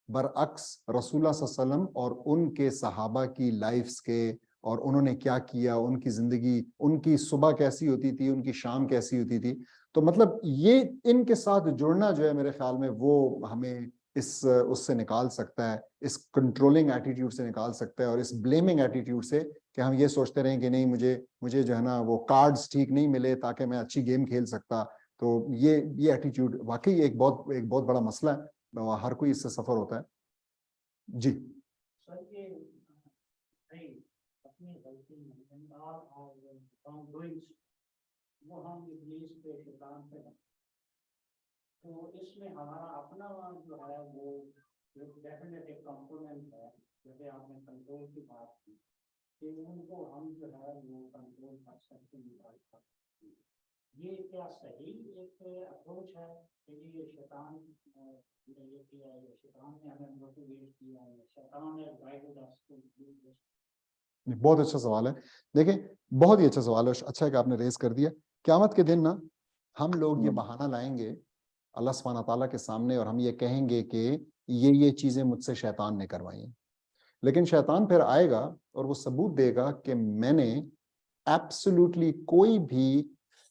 برعکس رسول اللہ صلی اللہ علیہ وسلم اور ان کے صحابہ کی لائفز کے، اور انہوں نے کیا کیا، ان کی زندگی، ان کی صبح کیسی ہوتی تھی، ان کی شام کیسی ہوتی تھی. تو مطلب یہ ان کے ساتھ جڑنا جو ہے میرے خیال میں وہ ہمیں اس سے نکال سکتا ہے، اس کنٹرولنگ ایٹیٹیوڈ سے نکال سکتا ہے، اور اس بلیمنگ ایٹیٹیوڈ سے کہ ہم یہ سوچتے رہیں کہ نہیں مجھے جو ہے نا وہ کارڈز ٹھیک نہیں ملے تاکہ میں اچھی گیم کھیل سکتا. تو یہ ایٹیٹیوڈ واقعی ایک بہت بڑا مسئلہ ہے، ہر کوئی اس سے سفر ہوتا ہے. جی وہ ہم ابلیس پہ، شیطان پہ، تو اس میں ہمارا اپنا جو ہے وہ ڈیفینیٹ ایک کمپوننٹ ہے. جیسے آپ نے کنٹرول کی بات کی کہ ان کو ہم جو ہے وہ کنٹرول کر سکتے ہیں. یہ کیا صحیح ایک اپروچ ہے کہ یہ شیطان نے یہ کیا ہے، شیطان نے ہمیں موٹیویٹ کیا ہے، شیطان نے گائیڈ اس کو. بہت اچھا سوال ہے. دیکھیں بہت ہی اچھا سوال ہے، اچھا ہے کہ آپ نے ریز کر دیا. قیامت کے دن نا ہم لوگ یہ بہانہ لائیں گے اللہ سبحانہ تعالیٰ کے سامنے، اور ہم یہ کہیں گے کہ یہ چیزیں مجھ سے شیطان نے کروائی ہیں. لیکن شیطان پھر آئے گا اور وہ ثبوت دے گا کہ میں نے ایبسولوٹلی کوئی بھی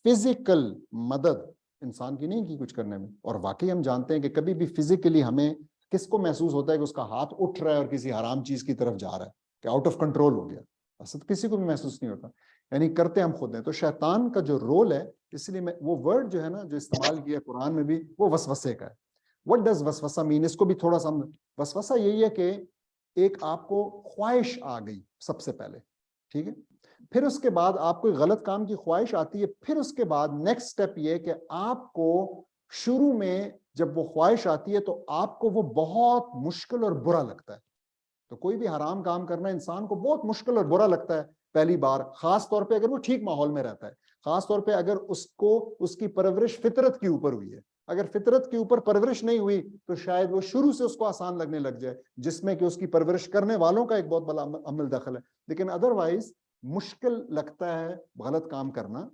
فزیکل مدد انسان کی نہیں کی کچھ کرنے میں. اور واقعی ہم جانتے ہیں کہ کبھی بھی فزیکلی ہمیں کس کو محسوس ہوتا ہے کہ اس کا ہاتھ اٹھ رہا ہے اور کسی حرام چیز کی طرف جا رہا ہے، کہ آؤٹ آف کنٹرول ہو گیا. اصل کسی کو بھی محسوس نہیں ہوتا. یعنی کرتے ہم خود ہیں. تو شیطان کا جو رول ہے, اس لیے میں وہ ورڈ جو ہے نا جو استعمال کیا قرآن میں بھی, وہ وسوسے کا ہے. What does وسوسہ مین؟ اس کو بھی تھوڑا سا, وسوسہ یہی ہے کہ ایک آپ کو خواہش آ گئی سب سے پہلے, ٹھیک ہے, پھر اس کے بعد آپ کوئی غلط کام کی خواہش آتی ہے, پھر اس کے بعد نیکسٹ سٹیپ یہ کہ آپ کو شروع میں جب وہ خواہش آتی ہے تو آپ کو وہ بہت مشکل اور برا لگتا ہے. تو کوئی بھی حرام کام کرنا انسان کو بہت مشکل اور برا لگتا ہے پہلی بار, خاص طور پہ اگر وہ ٹھیک ماحول میں رہتا ہے, خاص طور پہ اگر اس کی پرورش فطرت کے اوپر ہوئی ہے. اگر فطرت کے اوپر پرورش نہیں ہوئی تو شاید وہ شروع سے اس کو آسان لگنے لگ جائے, جس میں کہ اس کی پرورش کرنے والوں کا ایک بہت بڑا عمل دخل ہے. لیکن ادروائز مشکل لگتا ہے غلط کام کرنا.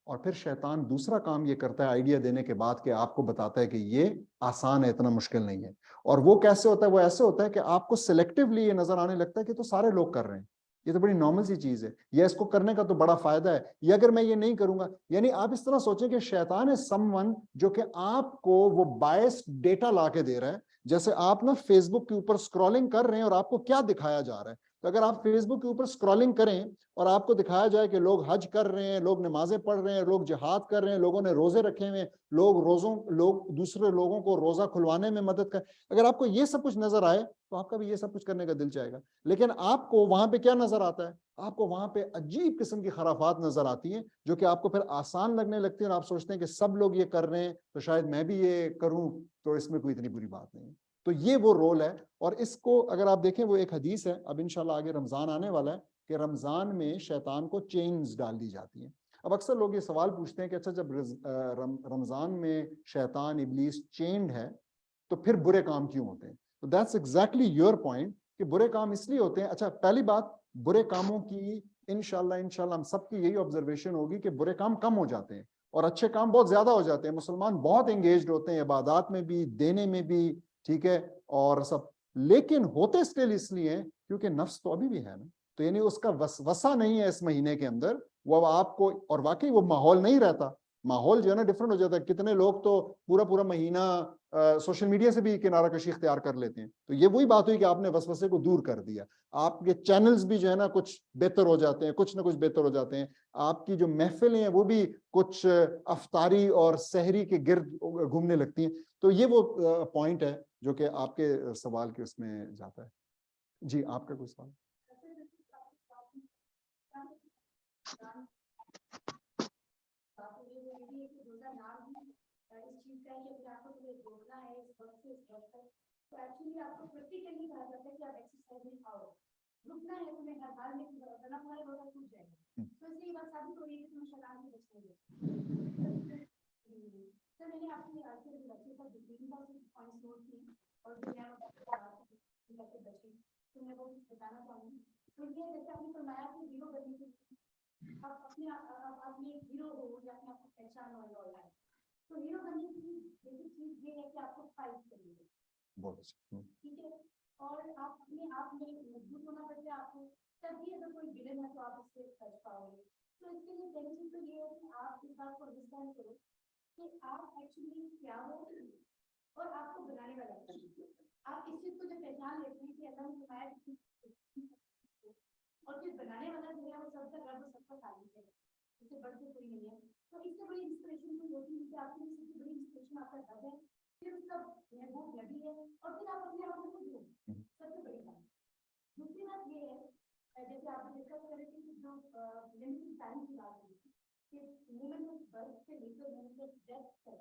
اور پھر شیطان دوسرا کام یہ کرتا ہے آئیڈیا دینے کے بعد کہ آپ کو بتاتا ہے کہ یہ آسان ہے, اتنا مشکل نہیں ہے. اور وہ کیسے ہوتا ہے؟ وہ ایسے ہوتا ہے کہ آپ کو سلیکٹیولی یہ نظر آنے لگتا ہے کہ تو سارے لوگ کر رہے ہیں, یہ تو بڑی نارمل سی چیز ہے, یا اس کو کرنے کا تو بڑا فائدہ ہے, یا اگر میں یہ نہیں کروں گا. یعنی آپ اس طرح سوچیں کہ شیطان ہے سم ون جو کہ آپ کو وہ بائس ڈیٹا لا کے دے رہا ہے. جیسے آپ نا فیس بک کے اوپر اسکرولنگ کر رہے ہیں اور آپ کو کیا دکھایا جا رہا ہے. تو اگر آپ فیس بک کے اوپر اسکرولنگ کریں اور آپ کو دکھایا جائے کہ لوگ حج کر رہے ہیں, لوگ نمازیں پڑھ رہے ہیں, لوگ جہاد کر رہے ہیں, لوگوں نے روزے رکھے ہوئے ہیں, لوگ دوسرے لوگوں کو روزہ کھلوانے میں مدد کر, اگر آپ کو یہ سب کچھ نظر آئے تو آپ کا بھی یہ سب کچھ کرنے کا دل چاہے گا. لیکن آپ کو وہاں پہ کیا نظر آتا ہے؟ آپ کو وہاں پہ عجیب قسم کی خرافات نظر آتی ہیں جو کہ آپ کو پھر آسان لگنے لگتی ہیں, اور آپ سوچتے ہیں کہ سب لوگ یہ کر رہے ہیں تو شاید میں بھی یہ کروں, تو اس میں کوئی اتنی بری بات نہیں ہے. تو یہ وہ رول ہے. اور اس کو اگر آپ دیکھیں, وہ ایک حدیث ہے, اب انشاءاللہ آگے رمضان آنے والا ہے, کہ رمضان میں شیطان کو چینز ڈال دی جاتی ہیں. اب اکثر لوگ یہ سوال پوچھتے ہیں کہ اچھا جب رمضان میں شیطان ابلیس چینڈ ہے تو پھر برے کام کیوں ہوتے ہیں؟ تو دیٹس ایگزیکٹلی یور پوائنٹ کہ برے کام اس لیے ہوتے ہیں. اچھا پہلی بات, برے کاموں کی انشاءاللہ ہم سب کی یہی آبزرویشن ہوگی کہ برے کام کم ہو جاتے ہیں اور اچھے کام بہت زیادہ ہو جاتے ہیں. مسلمان بہت انگیجڈ ہوتے ہیں عبادات میں بھی, دینے میں بھی, ٹھیک ہے, اور سب. لیکن ہوتے اسٹل اس لیے کیونکہ نفس تو ابھی بھی ہے نا. تو یعنی اس کا وسوسہ نہیں ہے اس مہینے کے اندر, وہ آپ کو, اور واقعی وہ ماحول نہیں رہتا, ماحول جو ہے نا ڈفرنٹ ہو جاتا ہے. کتنے لوگ تو پورا مہینہ سوشل میڈیا سے بھی کنارہ کشی اختیار کر لیتے ہیں. تو یہ وہی بات ہوئی کہ آپ نے وسوسے کو دور کر دیا. آپ کے چینلز بھی جو ہے نا کچھ بہتر ہو جاتے ہیں, کچھ نہ کچھ بہتر ہو جاتے ہیں. آپ کی جو محفلیں ہیں وہ بھی کچھ افطاری اور سحری کے گرد گھومنے لگتی ہیں. تو یہ وہ پوائنٹ ہے جو کہ آپ کے سوال کے اس میں جاتا ہے. جی آپ کا کوئی سوال؟ رکنا ہے تمہیں ہر حال میں ورنہ تمہارا روزہ ٹوٹ جائے گا. تو اس لیے یہ بات ثابت ہو رہی ہے کہ تمہیں شیطان سے بچنا ہے. سر میں نے آپ کی آج کے بچے کا بہترین کا پوائنٹس نوٹ کیے اور جو میں بچے تو میں وہ بتانا چاہوں گی. تو یہ جیسے آپ نے فرمایا کہ ہیرو بننے کے آپ اپنے آپ میں ہیرو ہو یا اپنے آپ کو پہچان ہو آن لائن, تو ہیرو بننے کی بیسک چیز یہ ہے کہ آپ کو فائٹ کرنی ہے, ٹھیک ہے, اور آپ اپنے آپ میں مضبوط ہونا پڑتا ہے آپ کو, تبھی اگر کوئی ولن ہے تو آپ اس سے بچ پاؤ گے. تو اس کے لیے پہلی چیز تو یہ ہے کہ آپ اس بات کو انڈرسٹینڈ کرو کہ آپ ایکچولی کیا ہو اور آپ کو بنانے والا ہے. آپ اس چیز کو جب پہچان لیتے ہیں کہ اللہ نے بنایا اور پھر بنانے والا جو ہے وہ سب کا رب سب کا خالق ہے, اس سے بڑھ کے کوئی نہیں ہے. تو اس سے بڑی انسپریشن کوئی ہوتی ہے کہ آپ کی سب سے بڑی انسپریشن آپ کا رب ہے, پھر اس کا محبوب نبی ہے, اور پھر آپ اپنے آپ کو خود ہو. سب سے بڑی بات. دوسری بات یہ ہے جیسے آپ نے ڈسکس کرے تھے کہ جو لمیٹڈ ٹائم کی بات ہوئی کہ مومنٹ آف برتھ سے لے کر مومنٹ آف ڈیتھ تک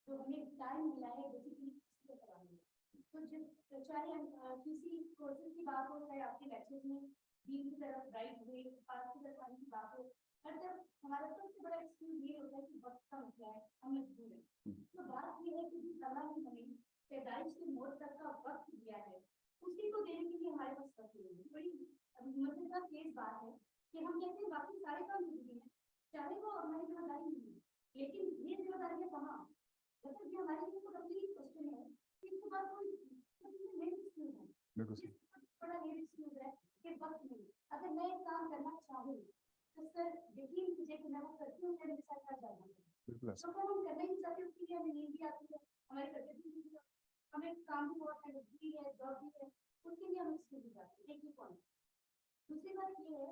جو ہمیں ٹائم ملا ہے بیسیکلی اس کو کرانے میں. تو جب چاہے کسی کورسز کی بات ہو, چاہے آپ کے لیکچرز میں دین کی طرف گائڈ ہوئے, پاس کی طرف آنے کی بات ہو, ہر جب ہمارا سب سے بڑا ایکسکیوز یہ ہوتا ہے کہ وقت کا مسئلہ ہے, ہم مجبور ہیں. تو بات یہ ہے کہ جس طرح ہمیں پیدائش سے موت تک کا وقت دیا ہے اسی کو دینے کے لیے ہمارے پاس وقت نہیں ہے. بڑی مزیدار تیز بات ہے کہ ہم کہتے ہیں باقی سارے کام ضروری ہیں, چاہے وہ ہماری ذمہ داری نہیں ہے, لیکن یہ ذمہ داریاں تمام مطلب یہ ہمارے لیے تو کمپلیٹ کوشچن ہے کہ اس کے بعد کوئی نہیں ایکسکیوز ہے. بڑا یہ ایکسکیوز ہے کہ وقت نہیں. اگر میں ایک کام کرنا چاہوں تو سر یقین کیجیے کہ میں وہ کرتی ہوں, میرے ساتھ کر جانا ہے. تو ہم کرنا ہی نہیں چاہتے, اس کے لیے ہمیں نیند بھی آتی ہے, ہماری طبیعت بھی نہیں ہے, ہمیں کام بھی بہت ہے, ڈگری ہے, جاب بھی ہے, اس کے لیے ہم اس کے لیے جاتے ہیں. ایک ہی پوائنٹ. دوسری بات یہ ہے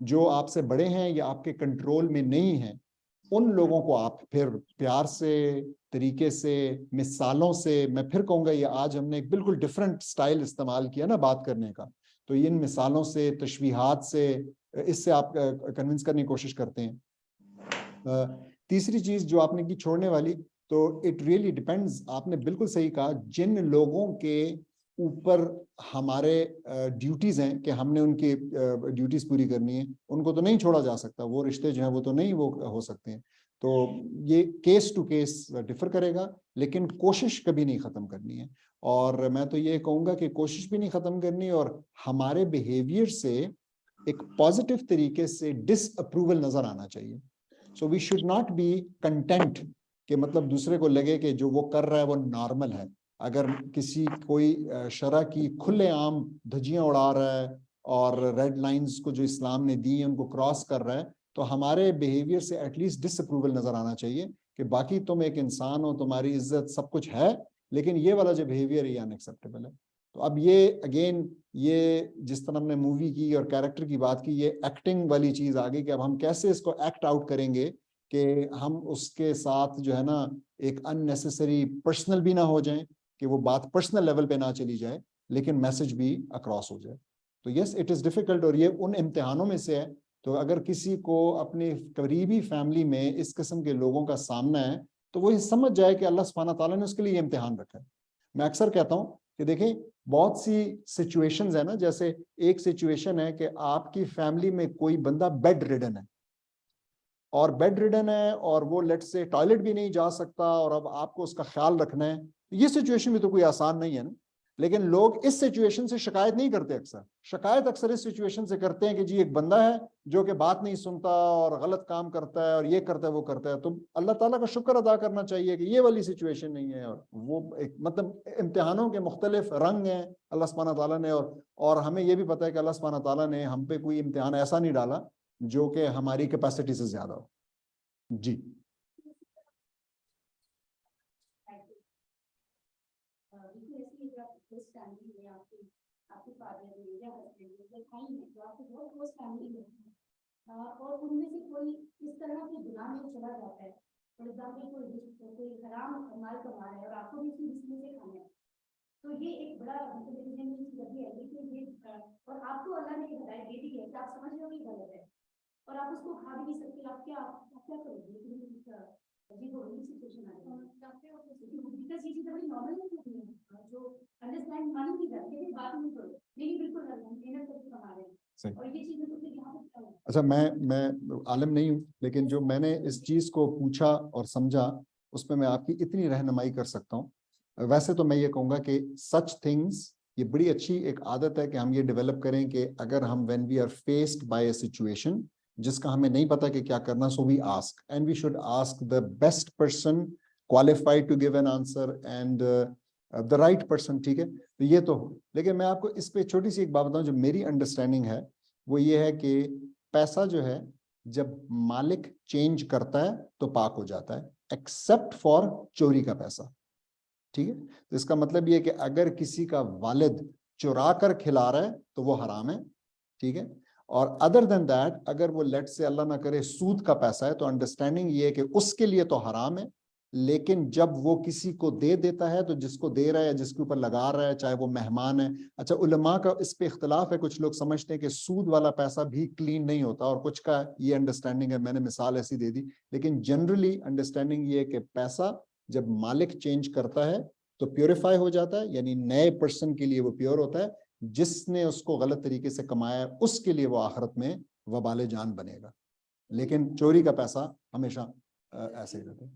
جو آپ سے بڑے ہیں یا آپ کے کنٹرول میں نہیں ہیں ان لوگوں کو آپ پھر پیار سے طریقے سے مثالوں سے, میں پھر کہوں گا یہ آج ہم نے ایک بالکل ڈفرینٹ سٹائل استعمال کیا نا بات کرنے کا, تو ان مثالوں سے تشبیہات سے اس سے آپ کنونس کرنے کی کوشش کرتے ہیں. تیسری چیز جو آپ نے کی چھوڑنے والی, تو اٹ ریئلی ڈیپینڈز, آپ نے بالکل صحیح کہا, جن لوگوں کے اوپر ہمارے ڈیوٹیز ہیں کہ ہم نے ان کی ڈیوٹیز پوری کرنی ہے, ان کو تو نہیں چھوڑا جا سکتا, وہ رشتے جو ہیں وہ تو نہیں وہ ہو سکتے ہیں. تو یہ کیس ٹو کیس ڈفر کرے گا, لیکن کوشش کبھی نہیں ختم کرنی ہے. اور میں تو یہ کہوں گا کہ کوشش بھی نہیں ختم کرنی, اور ہمارے بیہیویئر سے ایک پازیٹیو طریقے سے ڈس اپروول نظر آنا چاہیے. So we should not be content کہ مطلب دوسرے کو لگے کہ جو وہ کر رہا ہے وہ نارمل ہے. اگر کسی کوئی شرع کی کھلے عام دھجیاں اڑا رہا ہے اور ریڈ لائنز کو جو اسلام نے دی ہیں ان کو کراس کر رہا ہے, تو ہمارے بیہیویئر سے ایٹ لیسٹ ڈس اپروول نظر آنا چاہیے کہ باقی تم ایک انسان ہو, تمہاری عزت سب کچھ ہے, لیکن یہ والا جو بیہیویئر ہے یہ ان ایکسیپٹیبل ہے. تو اب یہ اگین یہ جس طرح ہم نے مووی کی اور کیریکٹر کی بات کی, یہ ایکٹنگ والی چیز آ گئی کہ اب ہم کیسے اس کو ایکٹ آؤٹ کریں گے کہ ہم اس کے ساتھ جو ہے نا ایک ان نیسیسری پرسنل بھی نہ ہو جائیں, کہ وہ بات پرسنل لیول پہ نہ چلی جائے لیکن میسج بھی اکراس ہو جائے. تو یس اٹ از ڈیفیکلٹ, اور یہ ان امتحانوں میں سے ہے. تو اگر کسی کو اپنی قریبی فیملی میں اس قسم کے لوگوں کا سامنا ہے تو وہ یہ سمجھ جائے کہ اللہ سبحانہ تعالیٰ نے اس کے لیے یہ امتحان رکھا ہے. میں اکثر کہتا ہوں کہ دیکھیں بہت سی سچویشنز ہیں نا, جیسے ایک سچویشن ہے کہ آپ کی فیملی میں کوئی بندہ بیڈ ریڈن ہے, اور بیڈ ریڈن ہے اور وہ لیٹ سے ٹوائلٹ بھی نہیں جا سکتا, اور اب آپ کو اس کا خیال رکھنا ہے. یہ سچویشن بھی تو کوئی آسان نہیں ہے نا, لیکن لوگ اس سچویشن سے شکایت نہیں کرتے. شکایت اکثر اس سچویشن سے کرتے ہیں کہ جی ایک بندہ ہے جو کہ بات نہیں سنتا اور غلط کام کرتا ہے اور یہ کرتا ہے وہ کرتا ہے. تو اللہ تعالیٰ کا شکر ادا کرنا چاہیے کہ یہ والی سچویشن نہیں ہے. اور وہ ایک مطلب امتحانوں کے مختلف رنگ ہیں اللہ سبحانہ تعالیٰ نے, اور ہمیں یہ بھی پتہ ہے کہ اللہ سبحانہ تعالیٰ نے ہم پہ کوئی امتحان ایسا نہیں ڈالا جو کہ ہماری کیپیسٹی سے زیادہ ہو. جی اور ان میں سے کوئی اس طرح کے گناہ میں چلا جاتا ہے, فار ایگزامپل کوئی حرام مال کما رہا ہے اور آپ کو بھی اسی رسک میں سے کھانا ہے, تو یہ ایک بڑا اور آپ کو اللہ نے ہدایت دے دی ہے کہ آپ سمجھ رہے ہو کہ غلط ہے اور آپ اس کو کھا بھی نہیں سکتے, آپ کیا کرو گے؟ عجیب و غریب سچویشن آ جاتی ہے بیکاز یہ چیزیں بڑی نارمل ہوتی ہیں جو انڈرسٹینڈ مانی نہیں جاتی ہے. بات نہیں کرو نہیں, بالکل محنت کر کے کما رہے ہیں, اور یہ چیزیں تو پھر یہاں پہ. اچھا, میں عالم نہیں ہوں, لیکن جو میں نے اس چیز کو پوچھا اور سمجھا اس میں میں آپ کی اتنی رہنمائی کر سکتا ہوں. ویسے تو میں یہ کہوں گا کہ سچ تھنگس, یہ بڑی اچھی ایک عادت ہے کہ ہم یہ ڈیولپ کریں کہ اگر ہم when we are faced by a situation جس کا ہمیں نہیں پتا کہ کیا کرنا, so we ask, and we should ask the best person qualified to give an answer and the right person. ٹھیک ہے, تو یہ تو ہو. لیکن میں آپ کو اس پہ چھوٹی سی ایک بات بتاؤں جو میری انڈرسٹینڈنگ ہے, وہ یہ ہے کہ پیسہ جو ہے جب مالک چینج کرتا ہے تو پاک ہو جاتا ہے, ایکسپٹ فار چوری کا پیسہ. ٹھیک ہے, تو اس کا مطلب یہ کہ اگر کسی کا والد چرا کر کھلا رہا ہے تو وہ حرام ہے. ٹھیک ہے, اور ادر دین دیٹ اگر وہ لیٹ سے اللہ نہ کرے سود کا پیسہ ہے تو انڈرسٹینڈنگ یہ ہے کہ اس کے لیے تو حرام ہے, لیکن جب وہ کسی کو دے دیتا ہے تو جس کو دے رہا ہے جس کے اوپر لگا رہا ہے چاہے وہ مہمان ہے. اچھا, علماء کا اس پہ اختلاف ہے, کچھ لوگ سمجھتے ہیں کہ سود والا پیسہ بھی کلین نہیں ہوتا, اور کچھ کا یہ انڈرسٹینڈنگ ہے, میں نے مثال ایسی دے دی. لیکن جنرلی انڈرسٹینڈنگ یہ ہے کہ پیسہ جب مالک چینج کرتا ہے تو پیوریفائی ہو جاتا ہے, یعنی نئے پرسن کے لیے وہ پیور ہوتا ہے. جس نے اس کو غلط طریقے سے کمایا ہے اس کے لیے وہ آخرت میں وبال جان بنے گا, لیکن چوری کا پیسہ ہمیشہ ایسے ہی رہتا ہے.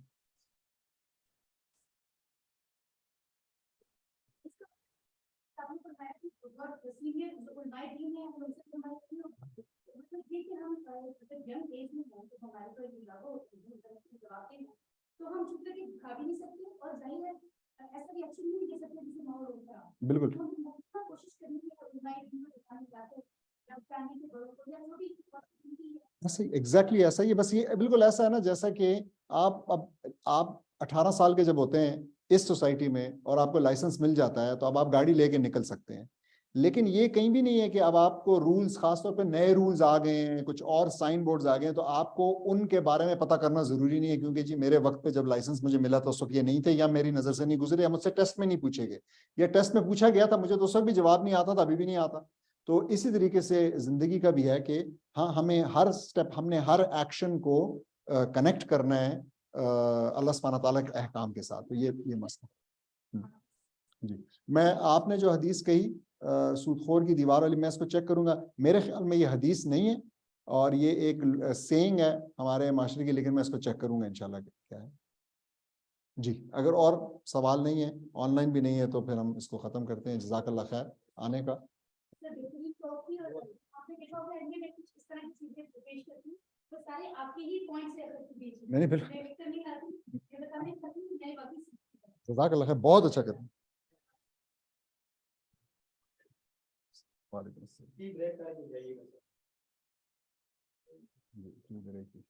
بالکل ایگزیکٹلی ایسا ہی, بس یہ بالکل ایسا ہے نا جیسا کہ آپ 18 سال کے جب ہوتے ہیں اس سوسائٹی میں اور آپ کو لائسنس مل جاتا ہے تو اب آپ گاڑی لے کے نکل سکتے ہیں. لیکن یہ کہیں بھی نہیں ہے کہ اب آپ کو رولز، خاص طور پہ نئے رولز آ گئے ہیں، کچھ اور سائن بورڈز آ گئے ہیں، تو آپ کو ان کے بارے میں پتہ کرنا ضروری نہیں ہے، کیونکہ جی میرے وقت پہ جب لائسنس مجھے ملا تو اس وقت یہ نہیں تھے، یا میری نظر سے نہیں گزرے، یا مجھ سے ٹیسٹ میں نہیں پوچھے گئے، یا ٹیسٹ میں پوچھا گیا تھا مجھے تو اس وقت بھی جواب نہیں آتا تھا، ابھی بھی نہیں آتا. تو اسی طریقے سے زندگی کا بھی ہے کہ ہاں ہمیں ہر سٹیپ، ہم نے ہر ایکشن کو کنیکٹ کرنا ہے اللہ سبحانہ تعالیٰ کے احکام کے ساتھ. تو یہ مسئلہ. جی میں آپ نے جو حدیث کہی سود خور کی دیوار والی، میں اس کو چیک کروں گا. میرے خیال میں یہ حدیث نہیں ہے، اور یہ ایک سینگ ہے ہمارے معاشرے کی، لیکن میں اس کو چیک کروں گا انشاءاللہ کہ کیا ہے. جی اگر اور سوال نہیں ہے، آن لائن بھی نہیں ہے، تو پھر ہم اس کو ختم کرتے ہیں. جزاک اللہ خیر آنے کا. سر بہترین ٹاپ کی، اور آپ نے دیکھا ہوگا انڈیا میں کچھ اس طرح کی چیزیں پیش کرتی ہیں، وہ سارے آپ کے ہی پوائنٹس سے اگر بیچ نہیں نہیں بالکل، میں وکٹر نہیں آتی، یہ بتانے چاہتی ہوں میں باقی جزاک اللہ خیر، بہت اچھا کرتے ہیں. وعلیکم السلام. ٹی بریک کر کے جائیے گا سر. جی ٹھیک ہے.